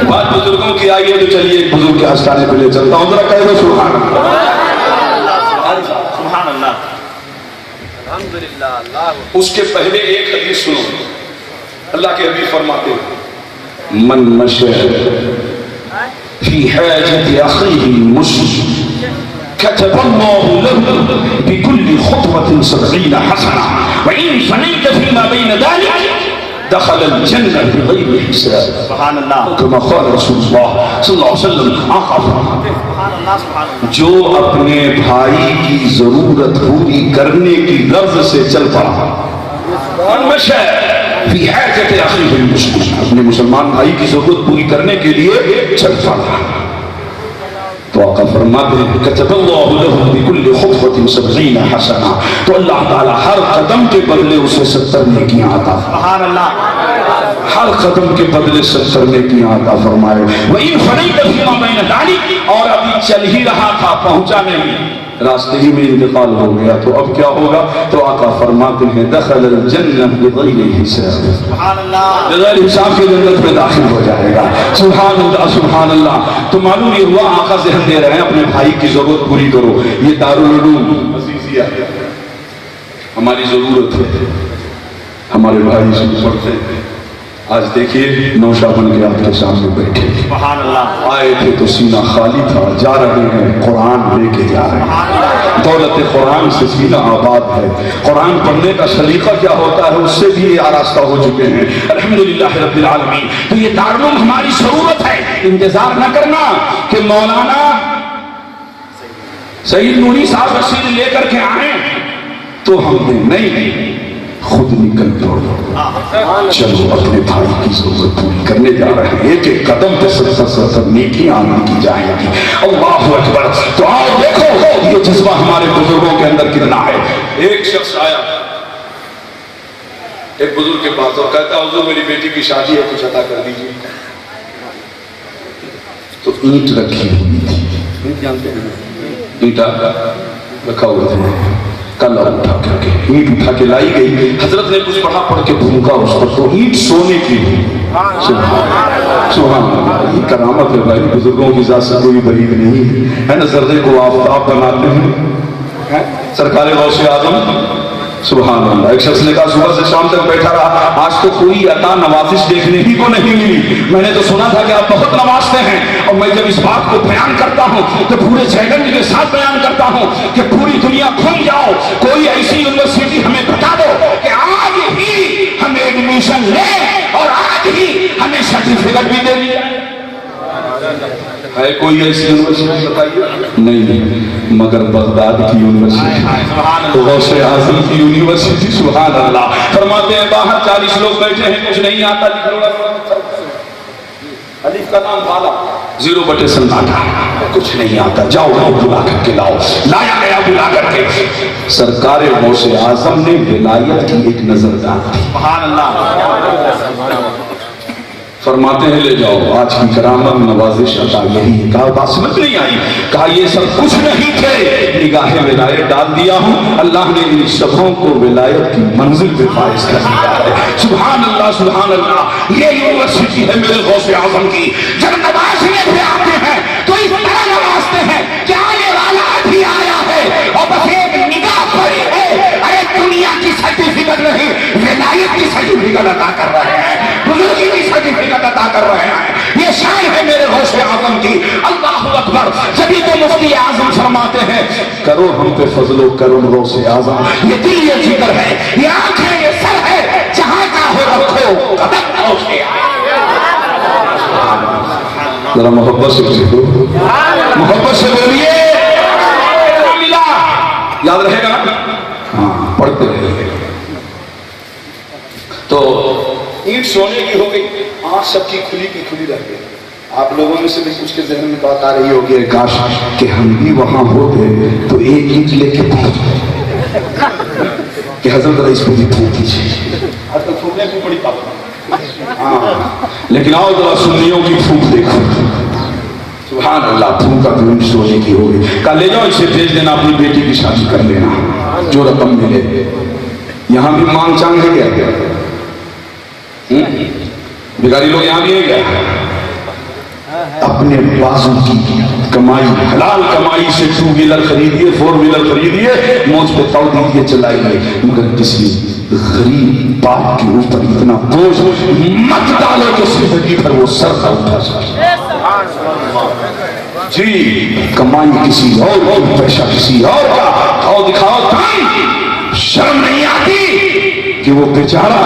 بات بزرگوں کی آئیے تو چلیے ایک بزرگ کے آستانے پہ لے چلتا ہوں، ذرا کہہ دو سبحان اللہ، سبحان اللہ۔ اس کے پہلے ایک حدیث سنو. اللہ کے حبیب فرماتے ہیں من مشى في حاجة أخيه المسلم كتب الله له بكل خطوة 70 حسنة وإن فنيت فيما بين ذلك دخل الجنة بغير حساب. سبحان اللہ. كما قال رسول الله صلى الله عليه وسلم. آقا فرماتے جو اپنے بھائی کی ضرورت پوری کرنے کی غرض سے چل پڑا من مشى فی حاجت اخیہ المسلم اپنے مسلمان بھائی کی ضرورت پوری کرنے کے لیے چل پڑا تو آقا فرماتے ہیں کتب اللہ له بكل خطوة 70 حسنہ تو اللہ تعالی ہر قدم کے بدلے اسے 70 نیکیاں عطا سبحان اللہ. ہر قدم کے بدلے 70 نیکیاں عطا فرمائے. وَإِن فَنَيْتَ فِيمَا بَيْنَ ذَلِكَ اور ابھی چل ہی رہا تھا پہنچا نہیں راستے ہی میں انتقال ہو گیا تو اب کیا ہوگا تو آقا فرماتے ہیں دخل الجنہ بغیر حساب. سبحان اللہ. بغیر حساب کے جنت میں داخل ہو جائے گا. سبحان اللہ سبحان اللہ. تو معلوم یہ ہوا آقا ذہن دے رہے ہیں اپنے بھائی کی ضرورت پوری کرو. یہ دارالعلوم عزیزیہ ہماری ضرورت ہے. ہمارے بھائی سے پڑھتے ہیں. آج دیکھیے نوشا بن کے آپ کے سامنے بیٹھے سبحان اللہ. آئے تھے تو سینہ خالی تھا جا رہے ہیں قرآن لے کے جا رہے ہیں. دولت قرآن سے سینہ آباد ہے. قرآن پڑھنے کا سلیقہ کیا ہوتا ہے اس سے بھی یہ آراستہ ہو چکے ہیں الحمدللہ رب العالمین. تو یہ دارالعلوم ہماری ضرورت ہے. انتظار نہ کرنا کہ مولانا سید نوری صاحب رسید لے کر کے آئیں تو ہم نے نہیں خود نکل پڑو. چلو اپنے بھائی کی ضرورت پوری کرنے جا رہے ہیں. ایک ایک قدم پہ 70 نیکیاں آنے کی جائیں گی. اللہ اکبر. تو آؤ دیکھو یہ جذبہ ہمارے بزرگوں کے اندر کتنا ہے. ایک شخص آیا ایک بزرگ کے پاس اور کہتا حضور میری بیٹی کی شادی ہے کچھ عطا کر دیجیے. تو اینٹ رکھی ہوئی تھی. اینٹ جانتے ہیں اینٹا رکھا ہوا تھا. کلا اٹھا کر کے اینٹ اٹھا کے لائی گئی. حضرت نے کچھ پڑھا پڑھ کے پھونکا اس پر تو اینٹ سونے کی. سبحان اللہ. یہ کرامت ہے بھائی. بزرگوں کی ذات سے کوئی بعید نہیں ہے نا. ذرے کو آفتاب بناتے ہیں سرکار غوث اعظم. سبحان اللہ. ایک شخص نے کہا صبح سے شام تک بیٹھا رہا آج تو کوئی عطا نوازش دیکھنے ہی کو نہیں ملی. میں نے تو سنا تھا کہ آپ بہت نوازتے ہیں اور میں جب اس بات کو بیان کرتا ہوں تو پورے چیلنج کے ساتھ بیان کرتا ہوں کہ پوری دنیا گھوم جاؤ کوئی ایسی یونیورسٹی ہمیں بتا دو کہ آج ہی ہمیں ایڈمیشن لیں اور آج ہی ہمیں سرٹیفکیٹ بھی دے دیا. ہے کوئی ایسی یونیورسٹی بتائیے؟ نہیں مگر بغداد کی یونیورسٹی غوث اعظم کی یونیورسٹی. سبحان اللہ. فرماتے ہیں باہر 40 لوگ بیٹھے ہیں کچھ نہیں آتا. الف کا نام بالا 0/سناٹا کچھ نہیں آتا. جاؤ بلا کر کے لاؤ. لایا گیا بلا کر کے. سرکار غوث اعظم نے ولایت کی ایک نظر ڈال دی. سبحان اللہ. فرماتے ہیں لے جاؤ آج کی کرامت نوازش عطا یہی ہے. کہا بات سمجھ نہیں آئی. کہا یہ سب کچھ نہیں تھے نگاہ ولایت ڈال دیا ہوں. اللہ نے ان سبوں کو ولایت کی منزل پہ فائز کر دیا ہے. سبحان اللہ سبحان اللہ. یہ یونیورسٹی ہے میرے غوث اعظم کی. جب نوازنے پہ آتے ہیں تو اس طرح نوازتے ہیں کہ آنے والا ابھی آیا ہے اور بس ایک نگاہ پڑی ہے. ارے دنیا کی سرٹیفکیٹ نہیں ولایت کی سرٹیفکیٹ عطا کر رہے ہیں. بزرگی کی سرٹیفکیٹ عطا کر رہے ہیں. یہ شان ہے میرے غوث اعظم کی. اللہ اکبر. جبھی تو مفتی اعظم فرماتے ہیں کرو ہم پہ فضل و کرم غوث اعظم. یہ دل یہ جگر ہے یہ آنکھیں یہ سر ہے جہاں کا ہو رکھو قدم غوث اعظم. ذرا محبت سے بولو محبت سے بولیے. ملا یاد رہے گا ہاں پڑھتے رہے. تو اینٹ سونے کی ہو گئی. آنکھ سب کی کھلی رہ گئی. آپ لوگوں میں سے بھی کچھ کے ذہن میں بات آ رہی ہوگی کاش کہ ہم بھی وہاں ہوتے تو ایک اینٹ لے کے کہ حضرت اس کو بھی پھونک دیجیے. آج کل پھونکنے کی بڑی بات ہاں لیکن آؤ ذرا سنیوں کی پھونک دیکھو. سبحان اللہ. پھونکا تو اینٹ سونے کی ہو گئی. کہا لے جاؤ اسے بھیج دینا اپنی بیٹی کی شادی کر لینا جو رقم ملے. یہاں بھی مانگ چانگ ہے کیا بھکاری لوگ یہاں بھی ہے کیا. اپنے بازو کی کمائی حلال کمائی سے 2 ویلر خریدیے 4 ویلر خریدیے موج پہ توڑ دیجیے چلائیے مگر کسی غریب باپ کے اوپر اتنا بوجھ مت ڈالو کہ زندگی بھر وہ سر نہ اٹھا سکے جی کمائی کسی اور کی پیشہ کسی اور کا کھاؤ دکھاؤ کام شرم نہیں آتی کہ وہ بیچارہ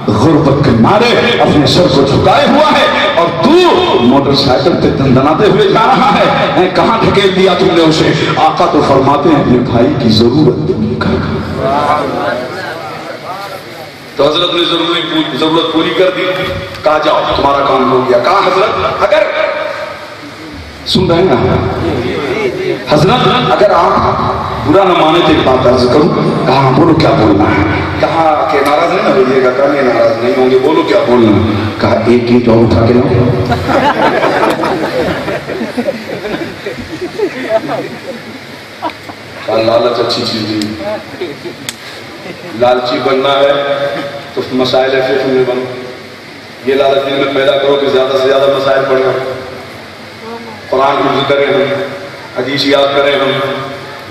غربت کے مارے اپنے سر کو جھکائے ہوا ہے اور تو موٹر سائیکل پہ دندناتے ہوئے جا رہا ہے کہاں دھکیل دیا تم نے اسے آقا تو فرماتے ہیں اپنے بھائی کی ضرورت پوری کر تو حضرت نے ضرورت پوری کر دی کہا جاؤ تمہارا کام ہو گیا کہا حضرت اگر سن رہے ہیں حضرت اگر آپ برا نہ مانے تو ایک بات عرض کروں کہا بولو کیا بولنا ہے کہا کہ ناراض نہیں نہ ہوئیے گا کہا نہیں ناراض نہیں ہوں گے بولو کیا بولنا ہے کہا ایک اینٹ اور اٹھا کے لاؤ کہا لالچ اچھی چیز نہیں لالچی بننا ہے تو مسائل فقہ میں بنو یہ لالچ دل میں پیدا کرو کہ زیادہ سے زیادہ مسائل پڑھنا قرآن حفظ کریں ہم حدیث یاد کریں ہم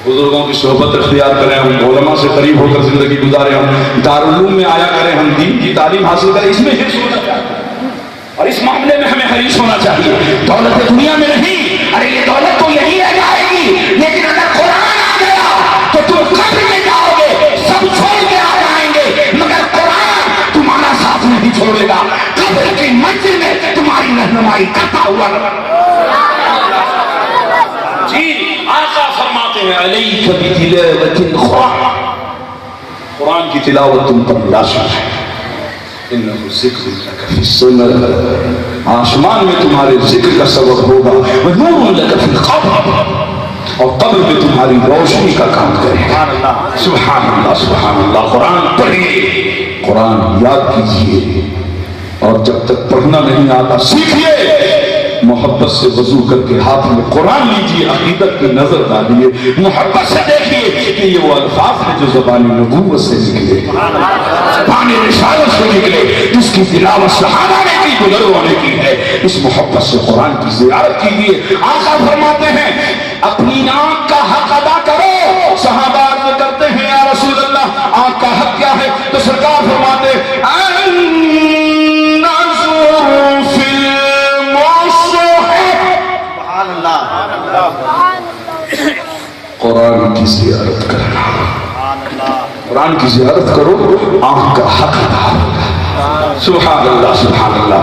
بزرگوں کی صحبت اختیار کریں ہم علماء سے قریب ہو کر زندگی گزاریں ہم دارالعلوم میں آیا کریں ہم دین کی تعلیم حاصل کریں اس میں حرص ہونا چاہیے اور اس معاملے میں ہمیں حریص ہونا چاہیے دولت دنیا میں نہیں ارے یہ دولت تو یہی رہ جائے گی لیکن اگر قرآن آ گیا تو تم قبر میں جاؤ گے سب چھوڑ کے آ جائیں گے مگر قرآن تمہارا ساتھ نہیں چھوڑے گا قبر کی منزل میں تمہاری رہنمائی کرتا ہوا جی آقا فرماتے ہیں علیک بتلاوت القرآن قرآن کی تلاوت تم پر لازم ہے انہ ذکر لک فی السماء آسمان میں تمہارے ذکر کا سبب ہوگا ونور لک فی القبر اور قبر میں تمہاری روشنی کا کام کرے سبحان اللہ سبحان اللہ قرآن پڑھیے قرآن یاد کیجئے اور جب تک پڑھنا نہیں آتا سیکھیے محبت سے وضو کر کے ہاتھ میں قرآن لیجئے عقیدت کی نظر ڈالیے محبت سے دیکھیے کہ یہ وہ الفاظ ہیں جو زبان نبوت سے نکلے زبان رسالت سے نکلے جس کی تلاوت صحابہ نے کی بزرگوں نے کی ہے اس محبت سے قرآن کی زیارت کیجئے آقا فرماتے ہیں اپنی آنکھ کا حق ادا کرو صحابہ عرض کرتے ہیں یا رسول اللہ آنکھ کا حق کیا ہے تو سرکار فرماتے قرآن کی زیارت کرنا قرآن کی زیارت کرو آنکھ کا حق ادا ہوگا سبحان اللہ سبحان اللہ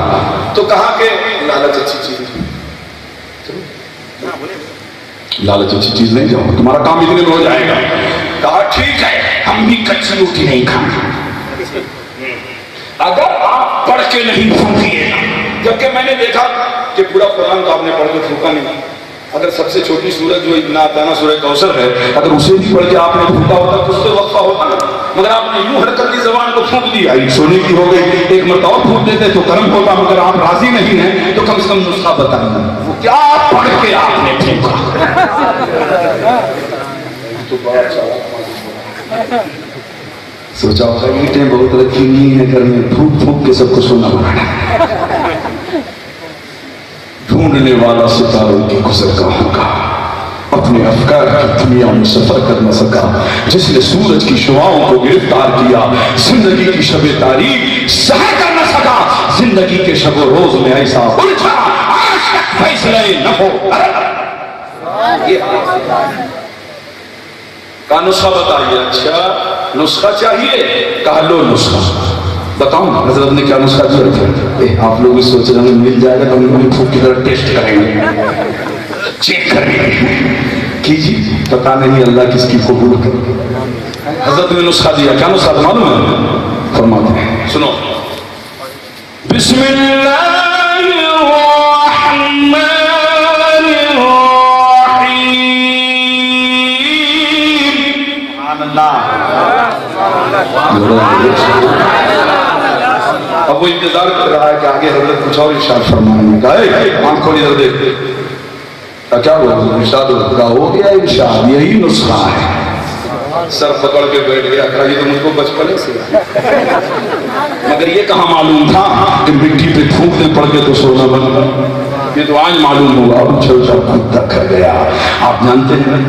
تو کہا کہ لالچ اچھی چیز لالچ اچھی چیز نہیں جاؤ تمہارا کام اتنے میں ہو جائے گا کہا ٹھیک ہے ہم بھی کچی روٹی نہیں کھانا اگر آپ پڑھ کے نہیں پھونکیے جبکہ میں نے دیکھا کہ پورا قرآن تو آپ نے پڑھ کے پھونکا نہیں اگر سب سے چھوٹی سورت جو اتنا آتانا سورہ کوثر ہے اگر اسے بھی پڑھ کے آپ نے پھونکا ہوتا تو اس سے وقفہ ہوتا نا مگر آپ نے یوں حرکت کی زبان کو پھونک دیا سونے کی ہو گئی ایک مرتبہ پھونک دیتے تو کرم ہوتا مگر آپ راضی نہیں ہیں تو کم سے کم نسخہ بتائیں وہ کیا پڑھ کے آپ نے پھونکا تو بڑا اچھا سوچا ہوگا اینٹیں بہت رکھی نہیں ہیں گھر میں پھونک پھونک کے سب کو سونا بنانا ڈھونڈنے والا ستاروں کی گزرگاہوں کا اپنے افکار کی دنیا میں سفر کر نہ سکا جس نے سورج کی شعاؤں کو گرفتار کیا زندگی کی شب تاریخ سہر کر نہ سکا زندگی کے شب و روز میں ایسا الجھا آج تک فیصلے نہ ہو کا نسخہ بتائیے اچھا نسخہ چاہیے کہا لو نسخہ بتاؤں حضرت نے کیا نسخہ دیا آپ لوگ اس سوچ رہے ہیں مل جائے گا تو ہم پھوک کی طرح ٹیسٹ کریں گے چیک کریں گے کیجیے پتا نہیں اللہ کس کی قبول کرے حضرت نے نسخہ دیا کیا نسخہ معلوم ہے فرماتے ہیں سنو بسم اللہ الرحمن اب وہ انتظار کر رہا ہے کہ آگے حضرت کچھ اور ارشاد فرمائیں گے کہا آنکھ کھولی ادھر دیکھ کیا ہوا ارشاد ہو گیا ارشاد یہی نسخہ ہے سر پکڑ کے بیٹھ گیا کہا یہ تو مجھ کو بچپنے سے مگر یہ کہاں معلوم تھا کہ مٹی پہ پھونکنے پڑ کے تو سونا بن گیا یہ تو آج معلوم ہوا، چھوٹا کتا کھا گیا. آپ جانتے ہیں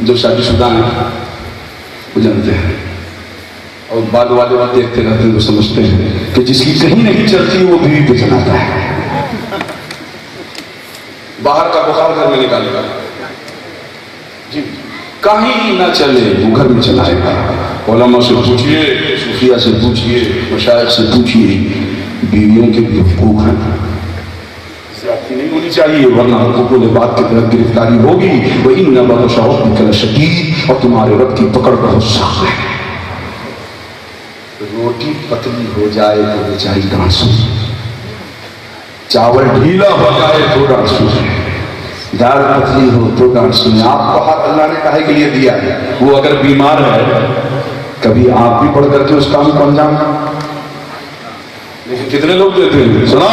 جو شادی شدہ ہیں وہ جانتے ہیں، اور بعد والے بات دیکھتے رہتے ہیں تو سمجھتے ہیں کہ جس کی کہیں نہیں چلتی وہ بیوی پہ چلاتا ہے. باہر کا بخار گھر میں نکالے گا، جی کہیں نہ چلے وہ گھر میں چلائے گا. علماء سے پوچھئے، صوفیہ سے پوچھئے، مشائخ سے پوچھئے، بیویوں کے بھی حقوق ہیں. زیادتی نہیں ہونی چاہیے ورنہ حقوق العباد کی طرف گرفتاری ہوگی. وَإِنَّ بَطْشَ رَبِّكَ لَشَدِيدٌ، اور تمہارے رب کی پکڑ بہت سخت ہے. روٹی پتلی ہو جائے تو بیچاری ڈانٹ سوچے، چاول ڈھیلا ہو جائے تو ڈانٹ سوچے، دال پتلی ہو تو ڈانٹ سوچے. آپ کو ہاتھ اللہ نے کہے کے لیے دیا ہے. وہ اگر بیمار ہے کبھی آپ بھی پڑھ کر کے اس کام کو انجام دیں. لیکن کتنے لوگ دیتے ہیں؟ سنا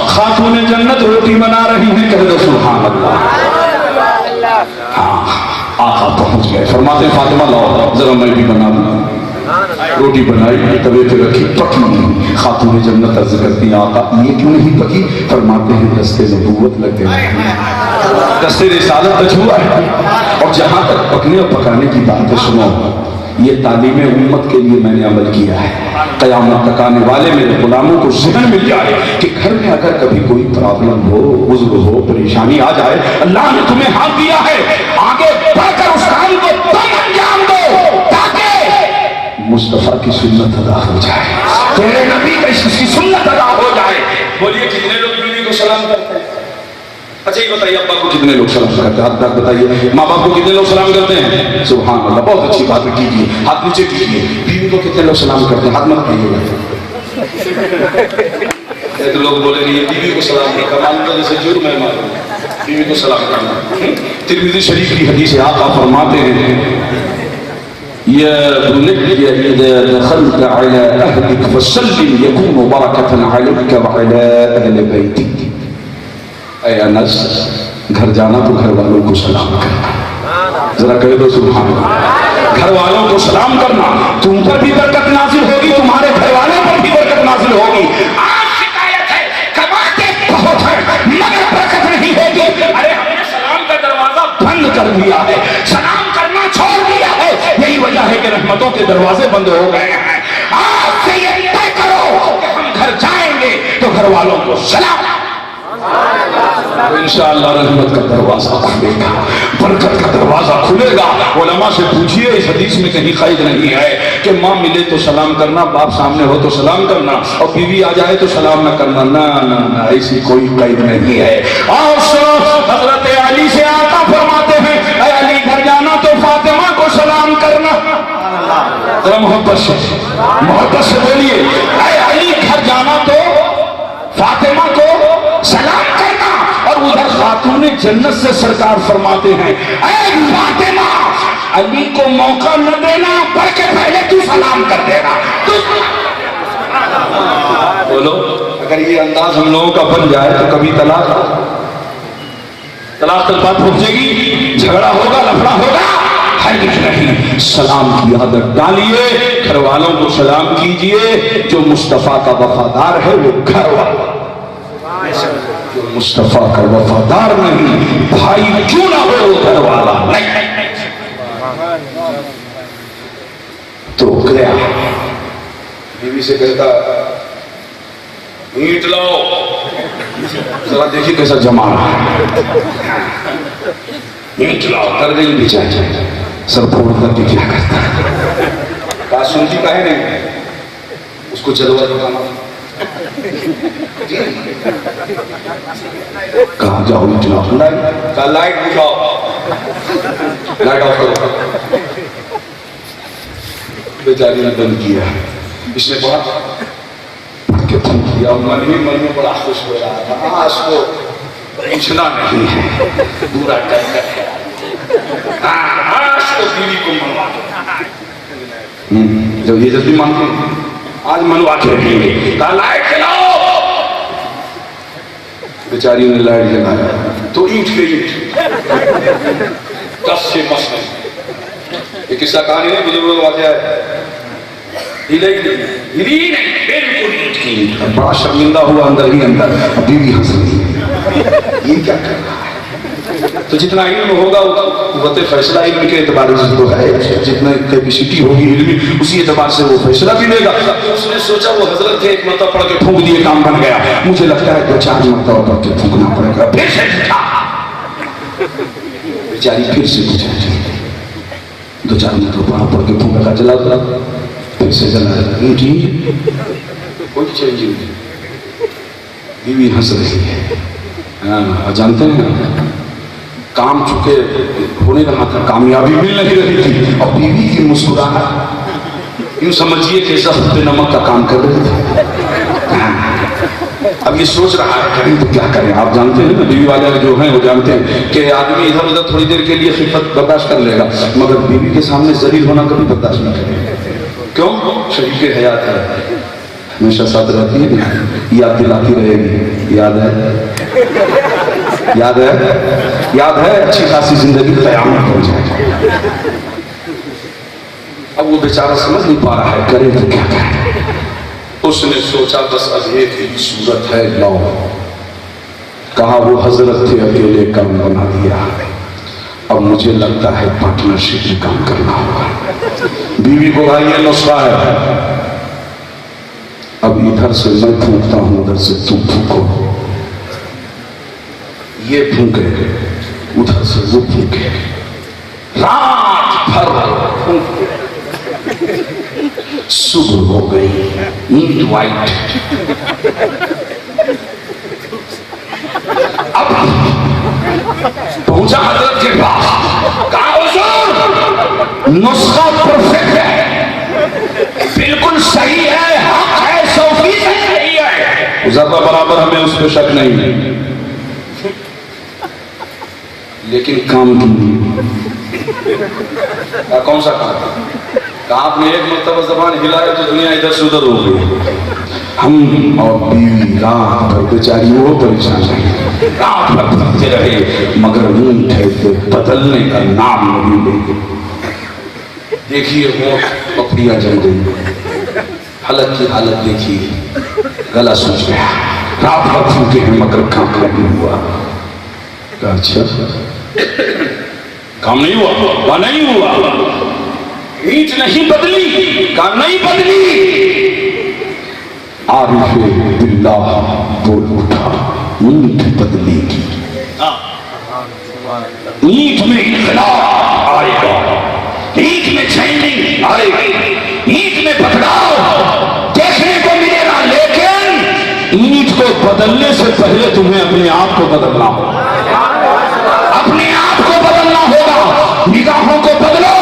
خاتون جنت روٹی بنا رہی ہیں، کہہ دو سبحان اللہ. ہاں آقا پہنچ گئے، فرماتے ہیں فاطمہ لاؤ ذرا میں بھی بنا دوں. روٹی بنائی، توے پہ رکھی، پکی نہیں. خاتون جنت عرض کرتی ہیں آقا یہ کیوں نہیں پکی؟ فرماتے ہیں دستے نبوت لگ گئے، دستے رسالت تک ہوا ہے. اور جہاں تک پکنے اور پکانے کی باتیں سنو، یہ تعلیم امت کے لیے میں نے عمل کیا ہے. قیامت تک آنے والے میرے غلاموں کو ذہن مل جائے کہ گھر میں اگر کبھی کوئی پرابلم ہو، عذر ہو، پریشانی آ جائے، اللہ نے تمہیں ہاتھ دیا ہے، آگے بڑھ کر اس کام کو تم انجام دو تاکہ مصطفیٰ کی سنت ادا ہو جائے، تیرے نبی کی سنت ادا ہو جائے. بولیے کتنے لوگ بیوی کو سلام کرتے ہیں؟ اچھا یہ بتائیے ابا کو کتنے لوگ سلام کرتے ہیں؟ ہاتھ تک بتائیے. ماں باپ کو کتنے لوگ سلام کرتے ہیں؟ سبحان اللہ، بہت اچھی بات کیجیے، ہاتھ نیچے کیجیے. بیوی کو کتنے لوگ سلام کرتے ہیں؟ ہاتھ مت کیجیے گا. ایک لوگ بولے یہ بیوی کو سلام کرنا معلوم تو جیسے جرم ہے، معلوم بیوی کو سلام کرنا. ترمذی شریف کی حدیث ہے، آقا فرماتے ہیں یا بني إذا دخلت على أهلك فسلم يكون بركة عليك وعلى أهل بيتك. اے انس، گھر جانا تو گھر والوں کو سلام کرنا. ذرا کہہ دو سبحان اللہ. گھر والوں کو سلام کرنا، تم پر بھی برکت نازل ہوگی، تمہارے گھر والوں پر بھی برکت نازل ہوگی. آج شکایت ہے کماتے بہت ہیں مگر برکت نہیں ہوگی. ارے ہم نے سلام کا دروازہ بند کر دیا ہے، سلام کرنا چھوڑ دیا ہے. یہی وجہ ہے کہ رحمتوں کے دروازے بند ہو گئے ہیں. آج سے یہ طے کرو کہ ہم گھر جائیں گے تو گھر والوں کو سلام. تو انشاءاللہ رحمت کا دروازہ کھلے گا، برکت کا دروازہ کھلے گا. علماء سے پوچھئے، اس حدیث میں کہیں قید نہیں ہے کہ ماں ملے تو سلام کرنا، باپ سامنے ہو تو سلام کرنا، اور بیوی آ جائے تو سلام نہ کرنا. نہ ایسی کوئی قید نہیں ہے. اور حضرت علی سے آقا فرماتے ہیں اے علی گھر جانا تو فاطمہ کو سلام کرنا. ذرا محبت سے بولیے، اے علی گھر جانا تو فاطمہ کو سلام کرنا. اور ادھر خاتون جنت سے سرکار فرماتے ہیں اے فاطمہ علی کو موقع نہ دینا بلکہ پہلے تو سلام کر دینا. بولو اگر یہ انداز ہم لوگوں کا بن جائے تو کبھی طلاق تک بات پہنچے گی، جھگڑا ہوگا، لفڑا ہوگا؟ ہرگز نہیں. سلام کی عادت ڈالیے، گھر والوں کو سلام کیجئے. جو مصطفیٰ کا وفادار ہے وہ گھر والا، جو مصطفیٰ کا وفادار نہیں، بھائی کیوں نہ ہو وہ گھر والا نہیں. تو گیا بیوی سے کہتا اینٹ لاؤ، ذرا دیکھیے کیسا جمال ہے. اینٹ لاؤ، کر گئی بیچاری، سر پھوڑ کر کے کیا کرتا ہے. بات سنتی کہے نہیں، اس کو جلوہ دکھانا. کہاں جاؤ جناب؟ کہا لائٹ بجھاؤ، لائٹ آف کرو. بیچاری نے بند کیا. اس نے پڑھا پڑھ کے بند کیا. من ہی من میں بڑا خوش ہو رہا تھا. اس کو پوچھنا نہیں ہے، پورا کر کر اس کو بیوی کو منوا دو. جب یہ جلدی مانتے ہیں آج منوا کے رکھیں گے. کہا لائٹ جلاؤ. بیچاری نے لائٹ جلایا تو اینٹ کے اینٹ دس سے مس نہیں. یہ قصہ کہانی نہیں، بزرگوں کا واقعہ ہے. ہلی نہیں بالکل اینٹ کی اینٹ. بڑا شرمندہ ہوا اندر ہی اندر. بیوی ہنس رہی ہے. یہ کیا کر رہا ہے؟ تو جتنا علم ہوگا قوت فیصلہ علم کے اعتبار سے تو ہے، جتنا کیپیسٹی ہوگی علمی اسی اعتبار سے وہ فیصلہ بھی لے گا۔ اس نے سوچا وہ حضرت تھے، ایک مرتبہ پڑھ کے پھونک دیے، کام بن گیا۔ مجھے لگتا ہے 2-4 مرتبہ پڑھ کے پھونکنا پڑے گا، پھر سے اٹھا بیچاری پھر سے گزاری 2-4 مرتبہ پڑھ کے پھونکا کا چلا تھا، پھر سے چلا اٹھی، کوئی چینج نہیں۔ بیوی ہنس رہی ہے، جانتے ہیں کام چکے ہونے رہا تھا، کامیابی مل نہیں رہی تھی، اور بیوی کی مسکراہٹ یوں سمجھیے کہ ضبط پہ نمک کا کام کر رہی تھی۔ اب یہ سوچ رہا ہے کریں تو کیا کریں؟ آپ جانتے ہیں نا، بیوی والے جو ہیں وہ جانتے ہیں کہ آدمی ادھر ادھر تھوڑی دیر کے لیے خفت برداشت کر لے گا، مگر بیوی کے سامنے ذلیل ہونا کبھی برداشت نہ کرے۔ کیوں؟ شریک حیات ہے، ہمیشہ ساتھ رہتی ہے، یاد دلاتی رہے گی۔ یاد ہے، یاد ہے، یاد ہے، اچھی خاصی زندگی قیامت ہو جائے۔ اب وہ بیچارہ سمجھ نہیں پا رہا ہے کرے تو کیا کرے۔ اس نے سوچا بس اب ایک ہی صورت ہے، لاؤ۔ کہا وہ حضرت تھے، اکیلے کام بنا دیا، اب مجھے لگتا ہے پارٹنرشپ میں کام کرنا ہوگا۔ بیوی کو بھائی یہ نسخہ ہے، اب ادھر سے میں پھونکتا ہوں، ادھر سے تم پھونکو، یہ پھونکے ادھر سے وہ پھونکے، رات بھر پھونکے، صبح ہو گئی، نیٹ وائٹ۔ اب پہنچا حضرت کے پاس، کہا حضور نسخہ پرفیکٹ ہے، بالکل صحیح ہے، حق ہے، 100% صحیح ہے، ذرہ برابر ہمیں اس پہ شک نہیں ہے، لیکن کام کی کون سا کام؟ کہا آپ نے ایک مرتبہ زبان ہلایا تو دنیا ادھر سے ادھر ہو گئی۔ ہم اور بیوی رات بھر بیچاری وہ پریشان رہی، رات بھر بھرتے رہے، مگر اونٹ ہے کہ بدلنے کا نام نہیں لے۔ دیکھیے وہ پپڑیاں جل گئی، حالت کی حالت دیکھیے، گلا سوچ گیا، رات بھر پھونکے ہیں مگر کام نہیں ہوا۔ کہا اچھا کام نہیں ہوا؟ کہا نہیں ہوا۔ اینٹ نہیں بدلی؟ کہا نہیں بدلی۔ عارف باللہ بول اٹھا، اینٹ بدلے گی، اینٹ میں انقلاب آئے گا، اینٹ میں چینجنگ آئے گی، اینٹ میں بدلاؤ دیکھنے کو ملے گا، لیکن اینٹ کو بدلنے سے پہلے تمہیں اپنے آپ کو بدلنا ہوگا، اپنے آپ کو بدلنا ہوگا، نگاہوں کو بدلو،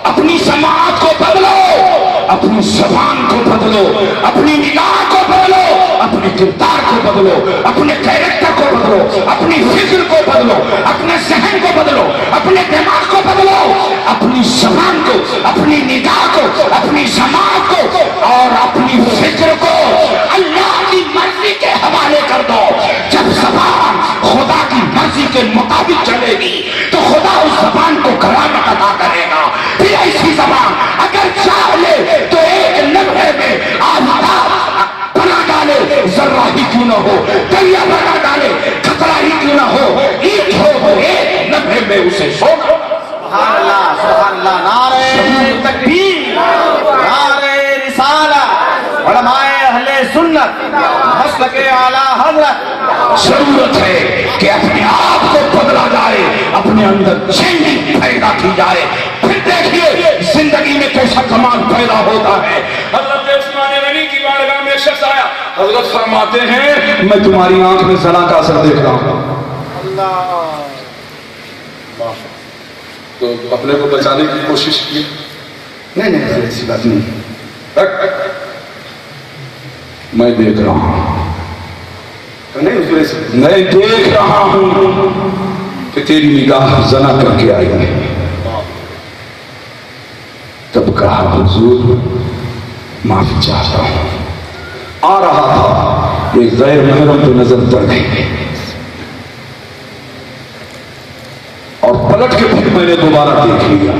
اپنی سماعت کو بدلو، اپنی زبان کو بدلو، اپنی نگاہ کو بدلو، اپنے کردار کو بدلو، اپنے کیریکٹر کو بدلو، اپنی فکر کو بدلو، اپنے ذہن کو بدلو، اپنے دماغ کو بدلو، اپنی زبان کو، اپنی نگاہ کو، اپنی سماعت کو اور اپنی فکر کو اللہ کی مرضی کے حوالے کر دو۔ جب زبان خدا کی مرضی کے مطابق چلے گی تو خدا اس زبان کو کرامت عطا کرے گا۔ پھر ایسی زبان اگر چاہ لے تو ایک لمحے میں آفتاب بنا ڈالے، ذرہ ہی کیوں نہ ہو، دریا بنا ڈالے، خطرہ ہی کیوں نہ ہو، اینٹ ہو تو ایک لمحے میں اسے سونا۔ سبحان اللہ، سبحان اللہ، نعرہ تکبیر، نعرہ رسالت، علماء اہل سنت، مسلک اعلیٰ حضرت۔ ضرورت ہے کہ اپنے آپ کو بدلا جائے، اپنے اندر چینجنگ پیدا کی جائے، پھر دیکھیے زندگی میں کیسا کمال پیدا ہوتا ہے۔ حضرت عثمان غنی کی بارگاہ میں ایک شخص آیا، حضرت فرماتے ہیں میں تمہاری آنکھ میں زنا کا اثر دیکھ رہا ہوں۔ تو اپنے کو بچانے کی کوشش کی، نہیں ایسی بات نہیں، میں دیکھ رہا ہوں، میں دیکھ رہا ہوں کہ تیری نگاہ زنا کر کے آئی ہے۔ تب کہا حضور معافی چاہتا ہوں، آ رہا تھا ایک غیر محرم پہ نظر پڑ گئی اور پلٹ کے پھر میں نے دوبارہ دیکھ لیا۔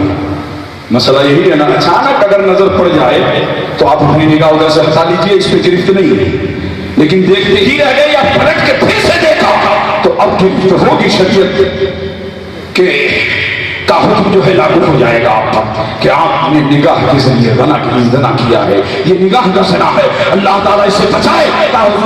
مسئلہ یہی ہے نا، اچانک اگر نظر پڑ جائے تو آپ اپنی نگاہ ادھر سے ہٹا لیجیے، اس پہ گرفت نہیں ہے، لیکن دیکھتے ہی رہ گئے یا پلٹ کے پھر سے دیکھا تو اب تو ہوگی شریعت کہ کا حکم جو ہے لاگو ہو جائے گا آپ پر کہ آپ نے نگاہ کے ذریعے زنا کیا ہے، یہ نگاہ کا زنا ہے، اللہ تعالیٰ اسے بچائے۔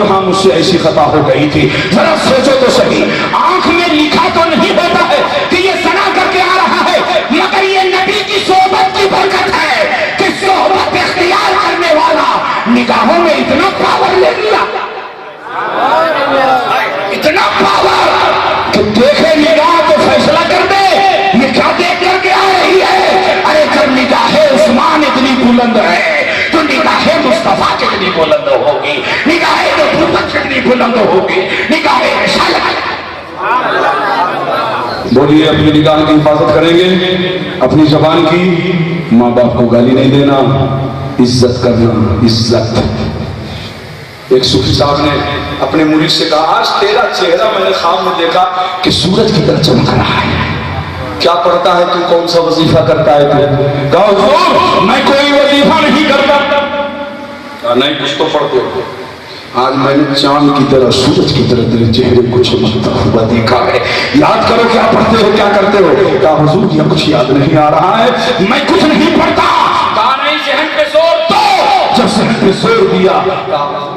ہاں مجھ سے ایسی خطا ہو گئی تھی، ذرا سوچو تو صحیح، آنکھ میں لکھا تو نہیں ہوتا ہے کہ یہ زنا کر کے آ رہا ہے، مگر یہ نبی کی صحبت کی برکت ہے کہ صحبت اختیار کرنے والا نگاہوں میں اتنا پاور لے لیا، اتنا پاور کہ دیکھے نگاہ تو فیصلہ کر دے یہ کیا دیکھ کر کے آ رہی ہے۔ ارے جب نگاہ عثمان اتنی بلند ہے تو نگاہ مصطفیٰ کتنی بلند ہوگی، نگاہ نبوت کتنی بلند ہوگی، نگاہ رسالت۔ بولیے اپنی نگاہ کی حفاظت کریں گے، اپنی زبان کی، ماں باپ کو گالی نہیں دینا، عزت کرنا، عزت۔ ایک صوفی صاحب نے اپنے مرید سے کہا آج تیرا چہرہ میں نے خواب میں دیکھا کہ سورج کی طرح چمک رہا ہے، کیا پڑھتا ہے تو، کون سا وظیفہ کرتا ہے تو؟ کہا حضور میں کوئی وظیفہ نہیں کرتا۔ کہا نہیں کچھ تو پڑھتے ہو۔ آج میں نے چاند کی طرح سورج کی طرح تیرے چہرے کو چمکتا ہوا دیکھا ہے، یاد کرو کیا پڑھتے ہو کیا کرتے ہو؟ کہا حضور یہ کچھ یاد نہیں آ رہا ہے، میں کچھ نہیں پڑھتا۔ کہا نہیں ذہن پہ زور دو۔ جب ذہن پہ زور دیا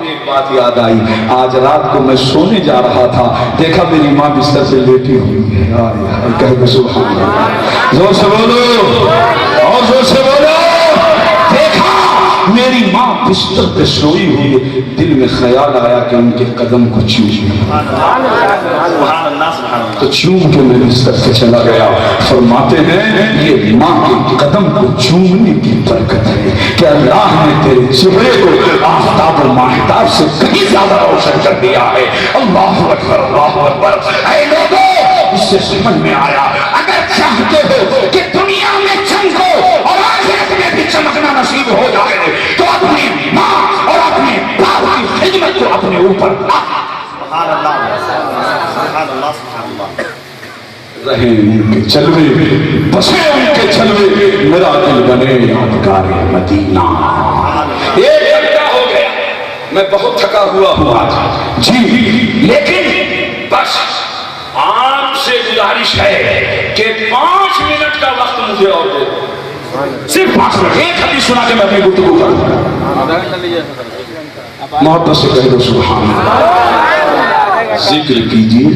ایک بات یاد آئی، آج رات کو میں سونے جا رہا تھا، دیکھا میری ماں بستر سے لیٹی ہوئی ہے، کہہ سبحان اللہ، زور سے بولو اور زور سے بولو۔ دیکھا میری ماں بستر پہ سوئی ہوئی، دل میں خیال آیا کہ ان کے قدم کو چوم، تو چوم کے میں بستر سے چلا گیا۔ فرماتے ہیں یہ ماں کے قدم کو چومنے کی برکت ہے کہ اللہ نے تیرے چہرے کو آفتاب و ماہتاب سے کہیں زیادہ روشن کر دیا ہے۔ اللہ اکبر اللہ اکبر۔ اے لوگوں اس سے سمجھ میں آیا اگر چاہتے ہو کہ دنیا میں چمکو اور آخرت میں بھی چمکنا نصیب ہو جائے تو اپنی ماں اور اپنے باپ کی خدمت کو اپنے اوپر سبحان اللہ سبحان اللہ سبحان اللہ۔ رہیں ان کے چلوے، بسے ان کے چلوے، میرا دل بنے یادگار مدینہ۔ ایک گھنٹہ ہو گیا، میں بہت تھکا ہوا ہوں آج جی، لیکن بس آپ سے گزارش ہے کہ 5 منٹ کا وقت مجھے اور دے دو، صرف 5 منٹ، ایک حدیث سنا کے میں اپنی گفتگو کروں۔ محبت سے کہہ دو سبحان اللہ، ذکر کیجیے،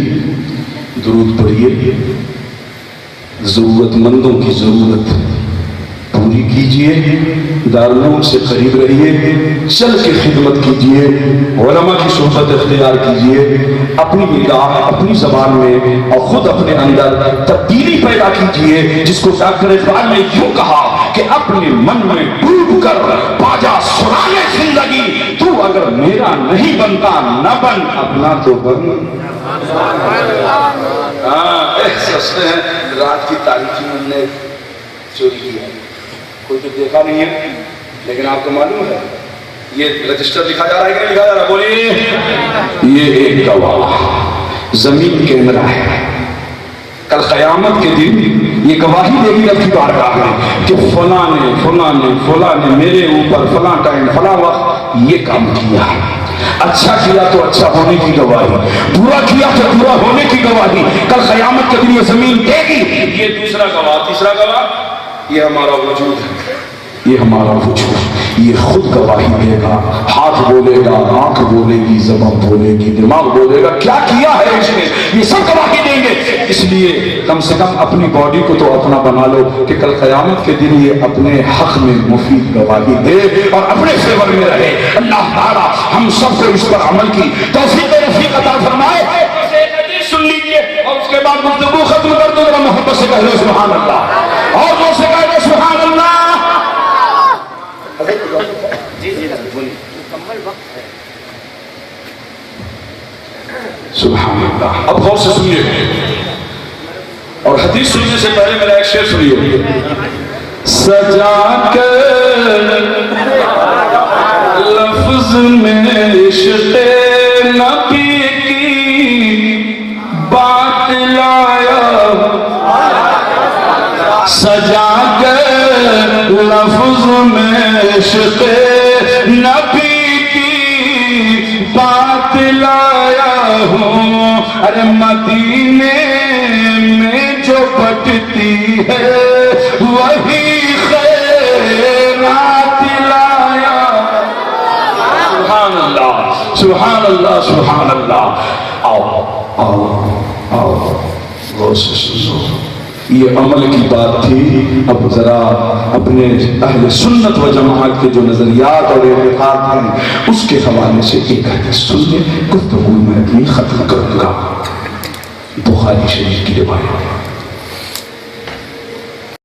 درود پڑھیے، ضرورت مندوں کی ضرورت پوری کیجیے، دارالعلوم سے قریب رہیے، چل کے خدمت کیجیے، علماء کی صحبت اختیار کیجیے، اپنی نگاہ اپنی زبان میں اور خود اپنے اندر تبدیلی پیدا کیجیے، جس کو ڈاکٹر اقبال نے یوں کہا کہ اپنے من میں ڈوب کر باجا سنانے زندگی، تو اگر میرا نہیں بنتا نہ بن، اپنا تو بن۔ سستے ہیں رات کی تاریخی ہم نے چوری کی ہے، کوئی تو دیکھا نہیں ہے، لیکن آپ کو معلوم ہے یہ رجسٹر لکھا جا رہا ہے کہ نہیں لکھا جا رہا؟ بولیے۔ یہ ایک گواہ زمین کیمرہ ہے، کل قیامت کے دن یہ گواہی دے گی رب کی بارگاہ میں کہ فلاں نے میرے اوپر فلاں ٹائم فلاں وقت یہ کام کیا، اچھا کیا تو اچھا ہونے کی گواہی، برا کیا تو برا ہونے کی گواہی، کل قیامت کے دن یہ زمین دے گی۔ یہ دوسرا گواہ، تیسرا گواہ یہ ہمارا وجود ہے، یہ ہمارا وجود، یہ خود گواہی دے گا، ہاتھ بولے گا، آنکھ بولے گی، زبان بولے گی، دماغ بولے گا کیا کیا ہے اس نے، یہ سب گواہی دیں گے۔ اس لیے کم سے کم اپنی باڈی کو تو اپنا بنا لو کہ کل قیامت کے دن یہ اپنے حق میں مفید گواہی دے اور اپنے فیور میں رہے۔ اللہ تعالیٰ ہم سب کو اس پر عمل کی توفیق رفیق عطا فرمائے۔ سن لیجیے اور اس کے بعد گفتگو ختم کر دو، ذرا محبت سے کہہ دو سبحان اللہ اور وہ سے کہہ دو سبحان اللہ۔ سبحان اللہ۔ اب غور سے سنیے اور حدیث سننے سے پہلے میرا ایک شعر سنیے۔ سجا کر لفظ میں عشق نبی کی بات لایا، سجا کر لفظ میں عشق نبی کی بات لایا ہوں، ارے سبحان اللہ سبحان اللہ. آؤ آؤ آؤ غور سے سنو. یہ عمل کی بات تھی. اب ذرا اپنے اہل سنت و جماعت کے جو نظریات اور اعتقاد ہیں اس کے حوالے سے ایک حدیث سن لیں. گفتگو میں اپنی ختم کروں گا. بخاری شریف کی روایت ہے.